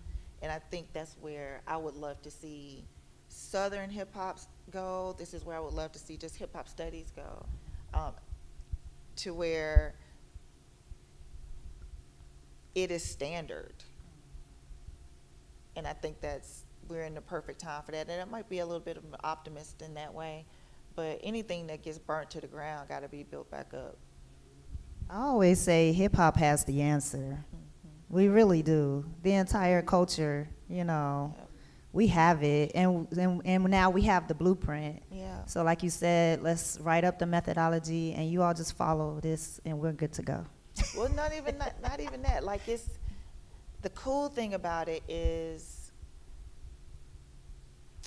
Speaker 3: And I think that's where I would love to see Southern hip hop go. This is where I would love to see just hip hop studies go, to where it is standard. And I think we're in the perfect time for that. And it might be a little bit of an optimist in that way, but anything that gets burnt to the ground got to be built back up.
Speaker 2: I always say hip hop has the answer. We really do. The entire culture, we have it, and now we have the blueprint.
Speaker 3: Yeah.
Speaker 2: So like you said, let's write up the methodology, and you all just follow this, and we're good to go.
Speaker 3: Well, not even that. Like the cool thing about it is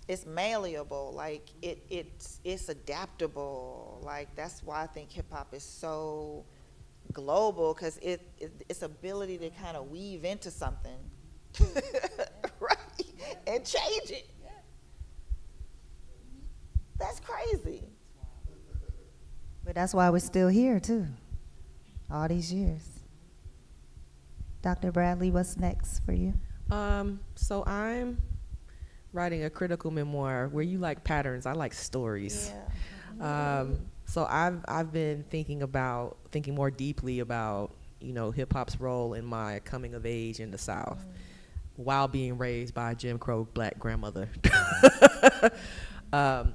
Speaker 3: it's malleable. Like it's adaptable. Like that's why I think hip hop is so global, because its ability to kind of weave into something, right, and change it. That's crazy.
Speaker 2: But that's why we're still here too, all these years. Dr. Bradley, what's next for you?
Speaker 4: So I'm writing a critical memoir where you like patterns, I like stories.
Speaker 3: Yeah.
Speaker 4: So I've been thinking more deeply about, hip hop's role in my coming of age in the South, while being raised by a Jim Crow Black grandmother.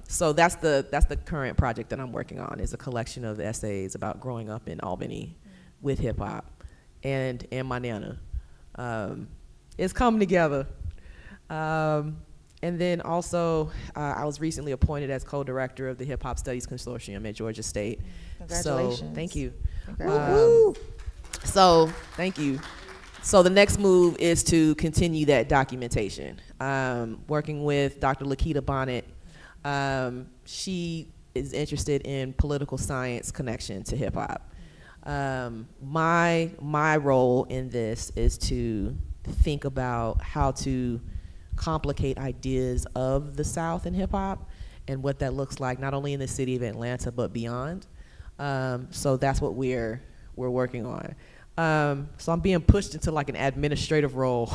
Speaker 4: So that's the current project that I'm working on, is a collection of essays about growing up in Albany with hip hop and my nana. It's coming together. And then also, I was recently appointed as co-director of the Hip Hop Studies Consortium at Georgia State.
Speaker 3: Congratulations.
Speaker 4: So, thank you.
Speaker 3: Congratulations.
Speaker 4: Thank you. So the next move is to continue that documentation. Working with Dr. Lakita Bonnet. She is interested in political science connection to hip hop. My role in this is to think about how to complicate ideas of the South and hip hop and what that looks like, not only in the city of Atlanta but beyond. So that's what we're working on. So I'm being pushed into like an administrative role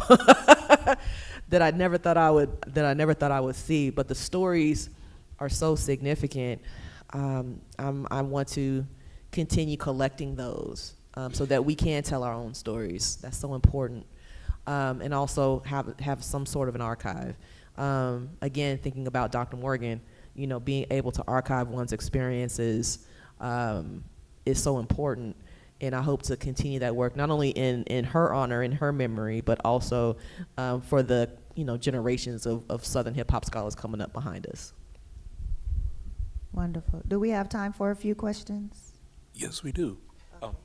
Speaker 4: that I never thought I would see. But the stories are so significant. I want to continue collecting those so that we can tell our own stories. That's so important. And also have some sort of an archive. Again, thinking about Dr. Morgan, you know, being able to archive one's experiences is so important. And I hope to continue that work, not only in her honor, in her memory, but also for the, you know, generations of Southern hip hop scholars coming up behind us.
Speaker 2: Wonderful. Do we have time for a few questions?
Speaker 1: Yes, we do.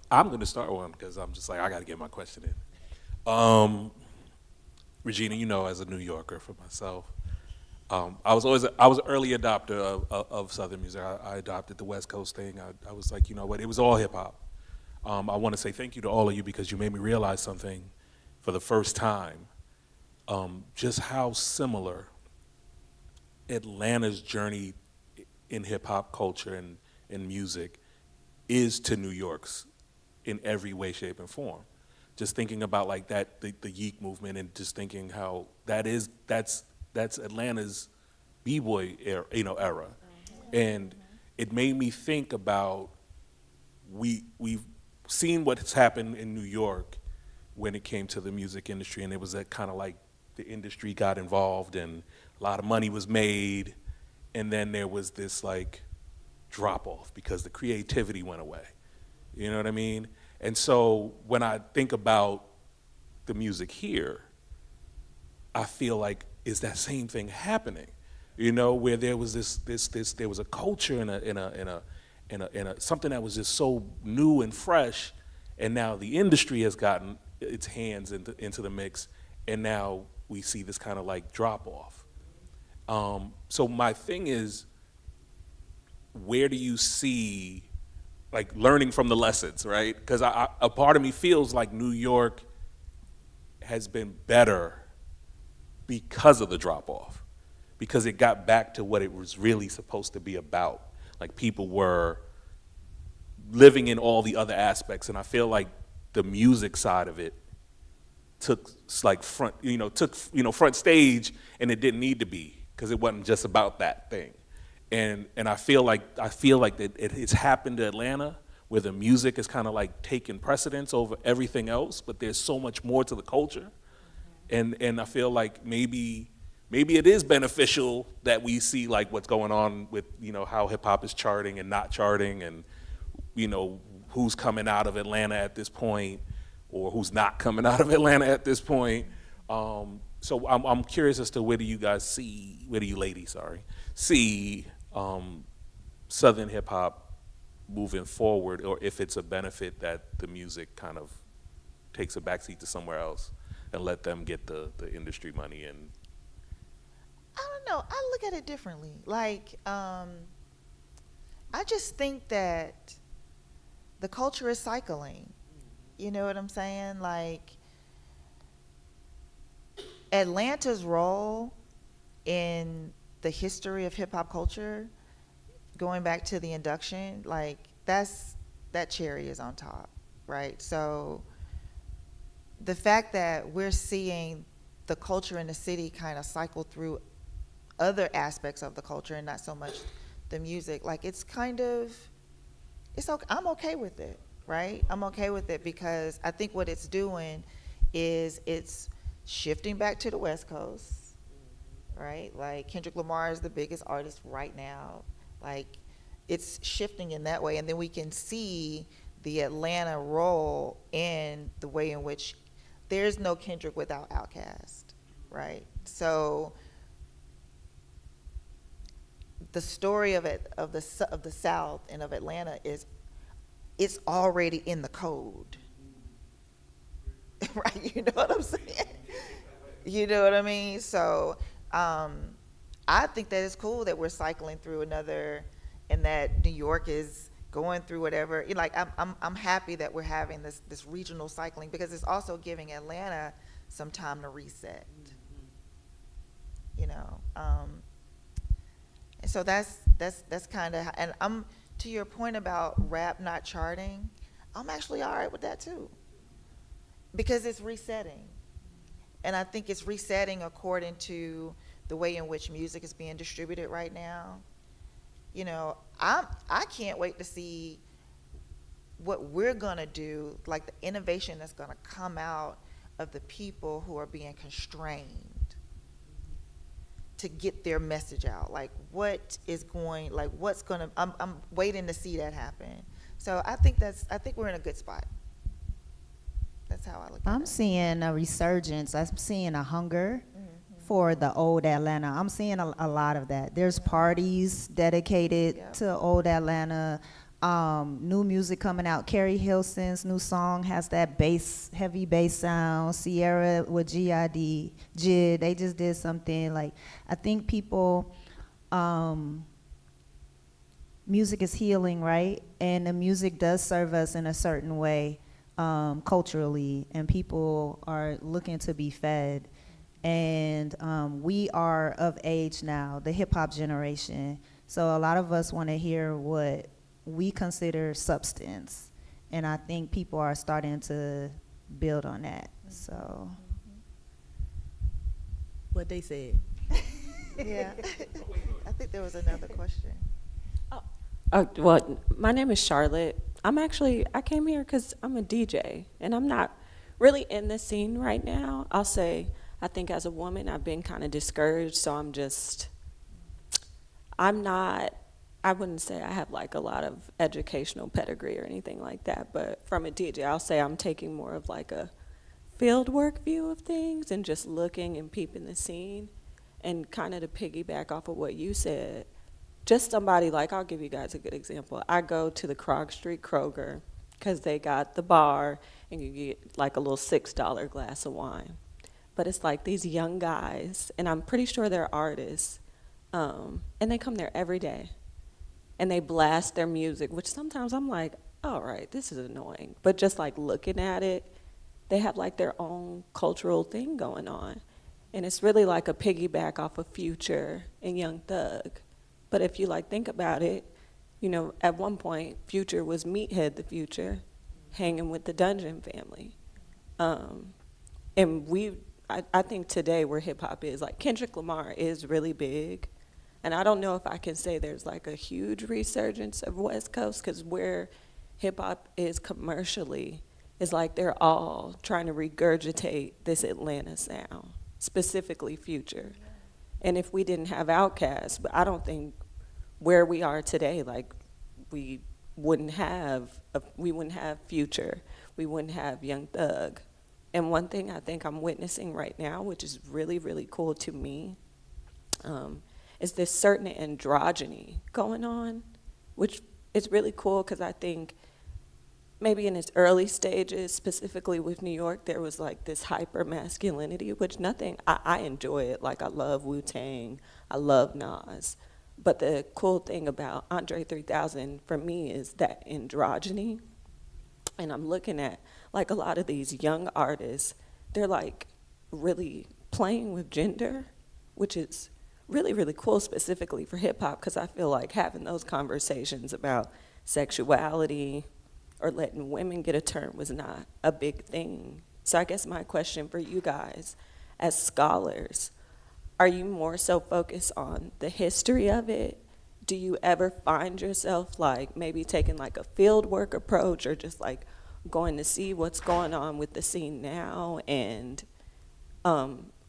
Speaker 1: I'm going to start one because I'm just like, I got to get my question in. Regina, you know, as a New Yorker for myself, I was an early adopter of Southern music. I adopted the West Coast thing. I was like, you know what, it was all hip hop. I want to say thank you to all of you because you made me realize something for the first time, just how similar Atlanta's journey in hip hop culture and in music is to New York's in every way, shape, and form. Just thinking about like that, the Yeek movement, and just thinking how that's Atlanta's b-boy era, era. And it made me think about we've seen what's happened in New York when it came to the music industry, and it was that kind of like the industry got involved and a lot of money was made, and then there was this like drop off because the creativity went away. You know what I mean? And so when I think about the music here, I feel like is that same thing happening? You know, where there was there was a culture in a something that was just so new and fresh, and now the industry has gotten its hands into the mix, and now we see this kind of like drop off. So my thing is, where do you see, like, learning from the lessons, right? Because a part of me feels like New York has been better because of the drop off, because it got back to what it was really supposed to be about. Like, people were living in all the other aspects, and I feel like the music side of it took front stage, and it didn't need to be, because it wasn't just about that thing. And I feel like that it's happened to Atlanta, where the music is kind of like taking precedence over everything else, but there's so much more to the culture. And I feel like maybe it is beneficial that we see like what's going on with, you know, how hip hop is charting and not charting, and, you know, who's coming out of Atlanta at this point or who's not coming out of Atlanta at this point. So I'm curious as to where do you ladies see Southern hip hop moving forward, or if it's a benefit that the music kind of takes a backseat to somewhere else and let them get the industry money. And
Speaker 3: I don't know. I look at it differently. Like, I just think that the culture is cycling. You know what I'm saying? Like, Atlanta's role in the history of hip hop culture, going back to the induction, like, that cherry is on top, right? So the fact that we're seeing the culture in the city kind of cycle through other aspects of the culture and not so much the music, like, it's okay. I'm okay with it, right? I'm okay with it because I think what it's doing is it's shifting back to the West Coast, right? Like, Kendrick Lamar is the biggest artist right now. Like, it's shifting in that way, and then we can see the Atlanta role in the way in which there's no Kendrick without Outkast, right? So the story of the South and of Atlanta is, it's already in the code, right? You know what I'm saying? You know what I mean? So I think that it's cool that we're cycling through another, and that New York is going through whatever. You know, like, I'm happy that we're having this regional cycling, because it's also giving Atlanta some time to reset. You know, and so that's kind of, and I'm, to your point about rap not charting, I'm actually all right with that too. Because it's resetting. And I think it's resetting according to the way in which music is being distributed right now. You know, I can't wait to see what we're gonna do, like the innovation that's gonna come out of the people who are being constrained to get their message out. Like what's gonna, I'm waiting to see that happen. So I think we're in a good spot. That's how I look at it.
Speaker 2: I'm seeing a resurgence. I'm seeing a hunger for the old Atlanta. I'm seeing a lot of that. There's parties dedicated to old Atlanta. New music coming out. Carrie Hilson's new song has that heavy bass sound. Sierra with G.I.D. Jid, they just did something. Like, I think people, music is healing, right? And the music does serve us in a certain way. Culturally, and people are looking to be fed, and we are of age now, the hip-hop generation, so a lot of us want to hear what we consider substance, and I think people are starting to build on that. So
Speaker 4: What they said.
Speaker 3: Yeah. I think there was another question.
Speaker 6: Well, my name is Charlotte. I came here because I'm a DJ, and I'm not really in the scene right now. I'll say, I think as a woman, I've been kind of discouraged, so I wouldn't say I have like a lot of educational pedigree or anything like that, but from a DJ, I'll say I'm taking more of like a field work view of things and just looking and peeping the scene, and kind of to piggyback off of what you said, just somebody like, I'll give you guys a good example. I go to the Krog Street Kroger because they got the bar and you get like a little $6 glass of wine. But it's like these young guys, and I'm pretty sure they're artists, and they come there every day and they blast their music, which sometimes I'm like, all right, this is annoying. But just like looking at it, they have like their own cultural thing going on. And it's really like a piggyback off of Future and Young Thug. But if you like think about it, you know, at one point, Future was Meathead the Future, hanging with the Dungeon Family. And I think today where hip hop is, like Kendrick Lamar is really big. And I don't know if I can say there's like a huge resurgence of West Coast, because where hip hop is commercially is like they're all trying to regurgitate this Atlanta sound, specifically Future. And if we didn't have Outkast, but I don't think where we are today, like we wouldn't have Future, we wouldn't have Young Thug. And one thing I think I'm witnessing right now, which is really, really cool to me, is this certain androgyny going on, which is really cool because I think maybe in its early stages, specifically with New York, there was like this hyper masculinity, which I enjoy it. Like I love Wu-Tang, I love Nas. But the cool thing about Andre 3000 for me is that androgyny. And I'm looking at like a lot of these young artists, they're like really playing with gender, which is really, really cool specifically for hip hop, because I feel like having those conversations about sexuality or letting women get a turn was not a big thing. So I guess my question for you guys as scholars, are you more so focused on the history of it? Do you ever find yourself like maybe taking like a field work approach, or just like going to see what's going on with the scene now? And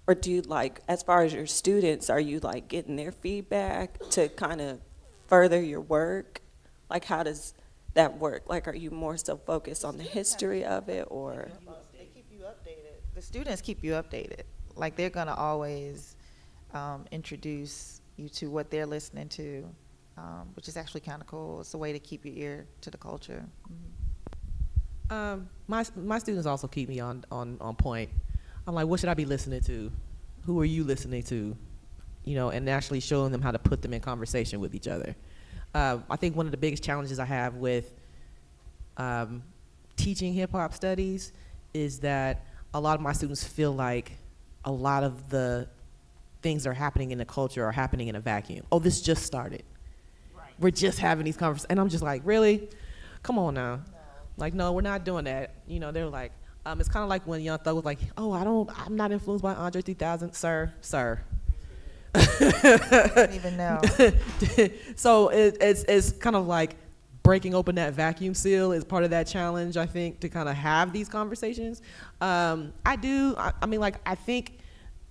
Speaker 6: or do you, like, as far as your students, are you like getting their feedback to kind of further your work? Like how does that work? Like, are you more so focused on the history of it, or?
Speaker 3: They keep you updated. The students keep you updated. Like they're gonna always introduce you to what they're listening to, which is actually kind of cool. It's a way to keep your ear to the culture.
Speaker 4: My students also keep me on point. I'm like, what should I be listening to? Who are you listening to? You know, and actually showing them how to put them in conversation with each other. I think one of the biggest challenges I have with teaching hip hop studies is that a lot of my students feel like a lot of the things that are happening in the culture are happening in a vacuum. Oh, this just started. Right. We're just having these conversations. And I'm just like, really? Come on now. No. Like, no, we're not doing that. You know, they're like, It's kind of like when Young Thug was like, "Oh, I'm not influenced by Andre 3000, sir."
Speaker 3: I don't even know.
Speaker 4: So it's kind of like breaking open that vacuum seal is part of that challenge, I think, to kind of have these conversations. I think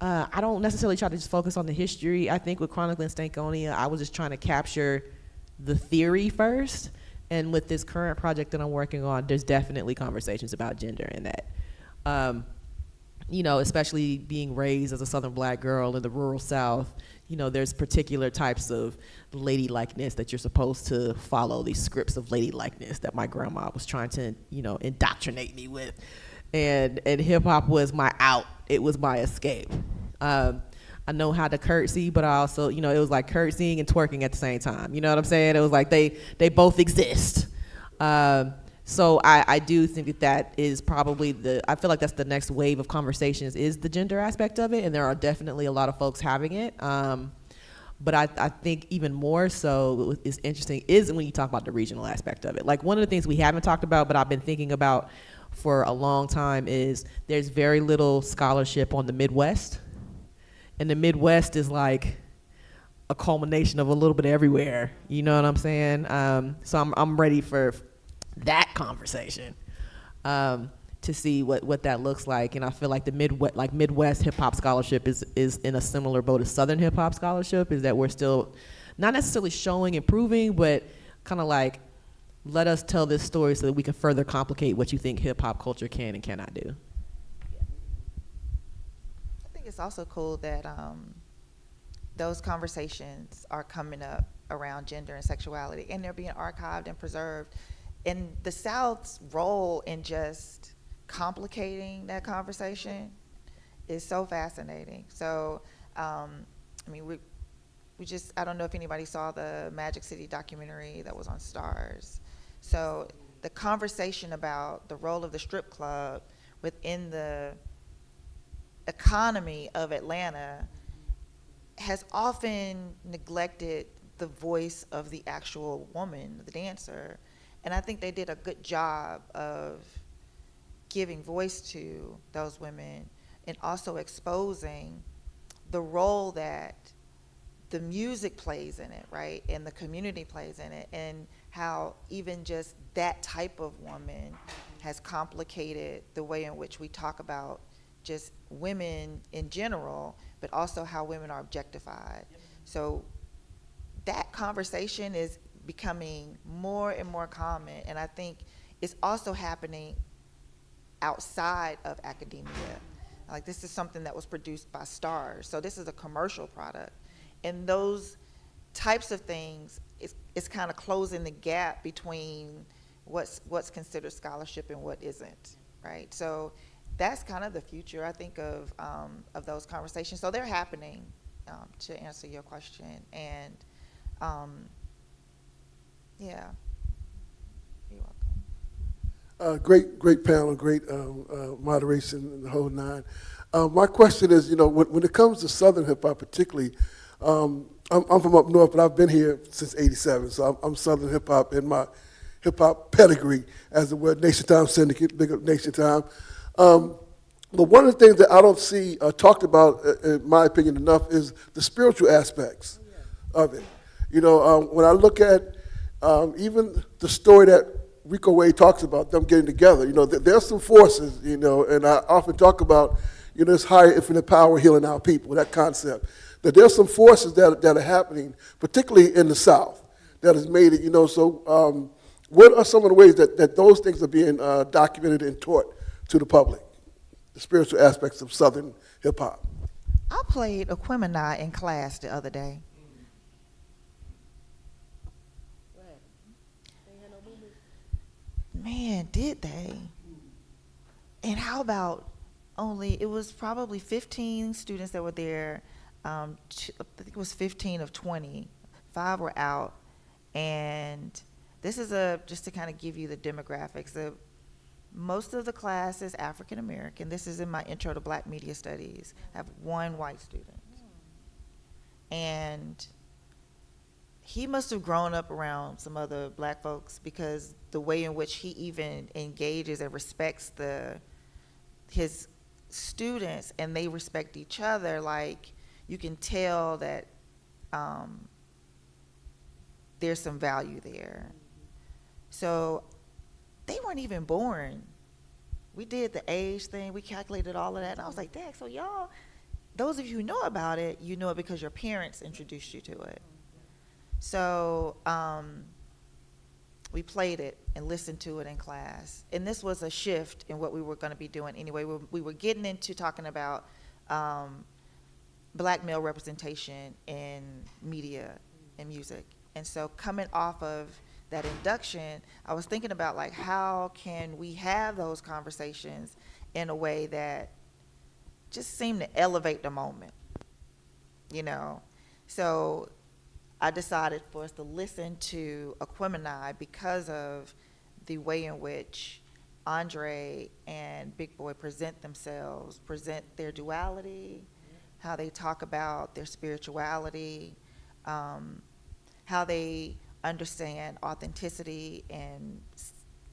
Speaker 4: I don't necessarily try to just focus on the history. I think with Chronicling Stankonia, I was just trying to capture the theory first. And with this current project that I'm working on, there's definitely conversations about gender in that. Especially being raised as a Southern black girl in the rural South, there's particular types of ladylikeness that you're supposed to follow, these scripts of ladylikeness that my grandma was trying to, indoctrinate me with. And hip hop was my out. It was my escape. I know how to curtsy, but I also, it was like curtsying and twerking at the same time. You know what I'm saying? It was like they both exist. So I do think that is probably I feel like that's the next wave of conversations is the gender aspect of it, and there are definitely a lot of folks having it. But I think even more so is interesting is when you talk about the regional aspect of it. Like one of the things we haven't talked about, but I've been thinking about for a long time is there's very little scholarship on the Midwest. And the Midwest is like a culmination of a little bit everywhere. You know what I'm saying? So I'm ready for that conversation to see what that looks like. And I feel like the Midwest hip hop scholarship is in a similar boat as Southern hip hop scholarship, is that we're still not necessarily showing and proving, but kind of like let us tell this story so that we can further complicate what you think hip hop culture can and cannot do.
Speaker 3: It's also cool that those conversations are coming up around gender and sexuality, and they're being archived and preserved. And the South's role in just complicating that conversation is so fascinating. So, we just, I don't know if anybody saw the Magic City documentary that was on Stars. So the conversation about the role of the strip club within the economy of Atlanta has often neglected the voice of the actual woman, the dancer. And I think they did a good job of giving voice to those women and also exposing the role that the music plays in it, right? And the community plays in it, and how even just that type of woman has complicated the way in which we talk about just women in general, but also how women are objectified. Yep. So that conversation is becoming more and more common, and I think it's also happening outside of academia. Like this is something that was produced by Stars, so this is a commercial product, and those types of things it's kind of closing the gap between what's considered scholarship and what isn't, right? So that's kind of the future, I think, of those conversations. So they're happening, to answer your question. And yeah, you're welcome.
Speaker 5: Great panel, great moderation, and the whole nine. My question is, when it comes to Southern hip hop, particularly, I'm from up north, but I've been here since '87, so I'm Southern hip hop in my hip hop pedigree, as it were. Nation Time Syndicate, big up Nation Time. But one of the things that I don't see talked about, in my opinion, enough is the spiritual aspects of it. When I look at even the story that Rico Wade talks about, them getting together, there's some forces, and I often talk about, this higher infinite power healing our people, that concept. That there's some forces that are happening, particularly in the South, that has made it, so what are some of the ways that those things are being documented and taught to the public? The spiritual aspects of Southern hip hop.
Speaker 3: I played Aquemini in class the other day. Man, did they? And how about it was probably 15 students that were there. I think it was 15 of 20. 5 were out. And this is just to kind of give you the demographics. Most of the class is African American. This is in my intro to Black Media Studies. I have 1 white student. And he must have grown up around some other black folks, because the way in which he even engages and respects the his students and they respect each other, like you can tell that there's some value there. So they weren't even born. We did the age thing, we calculated all of that, and I was like, Dad, so y'all, those of you who know about it, you know it because your parents introduced you to it. So we played it and listened to it in class. And this was a shift in what we were going to be doing anyway. We were getting into talking about black male representation in media and music. And so coming off of that induction, I was thinking about, like, how can we have those conversations in a way that just seemed to elevate the moment, you know? So I decided for us to listen to Aquemini because of the way in which Andre and Big Boy present themselves, present their duality, how they talk about their spirituality, how they understand authenticity and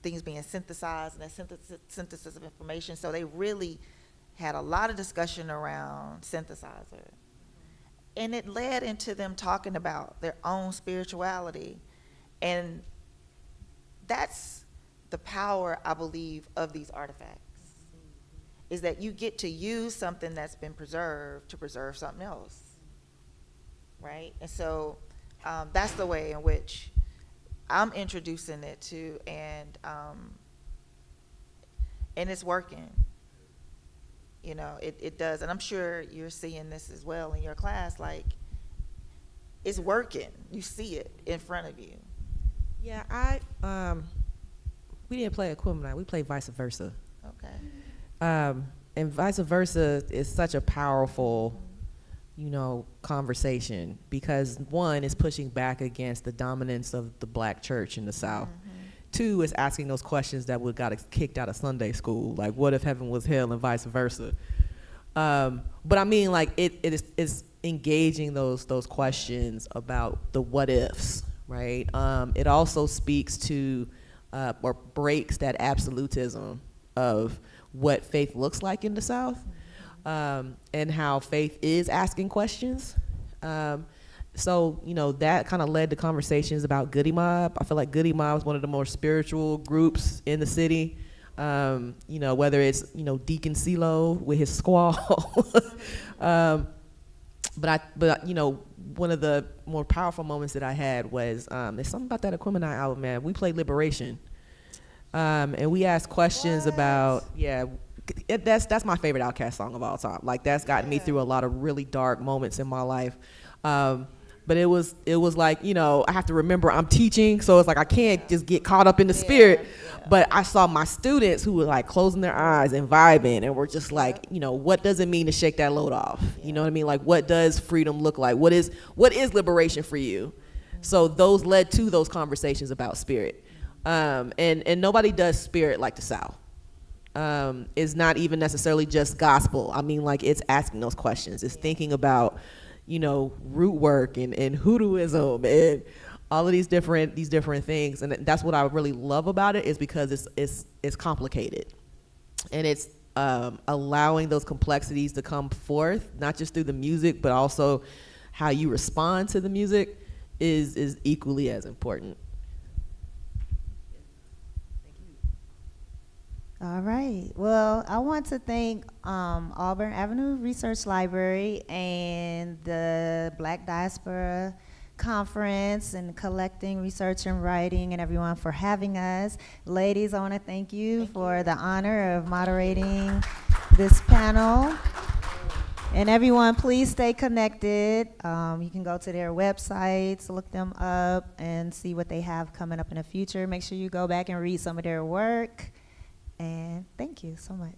Speaker 3: things being synthesized and that synthesis of information. So they really had a lot of discussion around synthesizer. And it led into them talking about their own spirituality. And that's the power, I believe, of these artifacts, is that you get to use something that's been preserved to preserve something else, right? And so that's the way in which I'm introducing it to, and it's working. You know, it does, and I'm sure you're seeing this as well in your class, like, it's working. You see it in front of you.
Speaker 4: Yeah, we didn't play Aquemini, we played Vice Versa.
Speaker 3: Okay.
Speaker 4: And Vice Versa is such a powerful, you know, conversation, because one is pushing back against the dominance of the black church in the South. Two is asking those questions that would got us kicked out of Sunday school, like what if heaven was hell and vice versa. But I mean, like, it's engaging those questions about the what ifs, right? It also speaks to or breaks that absolutism of what faith looks like in the South, and how faith is asking questions. So, you know, that kind of led to conversations about Goody Mob. I feel like Goody Mob is one of the more spiritual groups in the city. You know, whether it's, you know, Deacon CeeLo with his squall. But you know, one of the more powerful moments that I had was, there's something about that Aquemini album, man. We played Liberation. And we asked questions about, that's my favorite Outkast song of all time. Like, that's gotten me through a lot of really dark moments in my life. But it was like, you know, I have to remember I'm teaching, so it's like I can't just get caught up in the spirit. But I saw my students who were like closing their eyes and vibing, and were just like, you know, what does it mean to shake that load off? You know what I mean? Like, what does freedom look like? What is liberation for you? So those led to those conversations about spirit. And nobody does spirit like the South. It's not even necessarily just gospel. I mean, like, it's asking those questions. It's thinking about, you know, root work and hoodooism and all of these different things. And that's what I really love about it, is because it's complicated, and it's allowing those complexities to come forth, not just through the music, but also how you respond to the music is equally as important.
Speaker 2: All right. Well, I want to thank Auburn Avenue Research Library and the Black Diaspora Conference and Collecting, Research, and Writing, and everyone for having us. Ladies, I want to thank you for the honor of moderating this panel. And everyone, please stay connected. You can go to their websites, look them up, and see what they have coming up in the future. Make sure you go back and read some of their work. And thank you so much.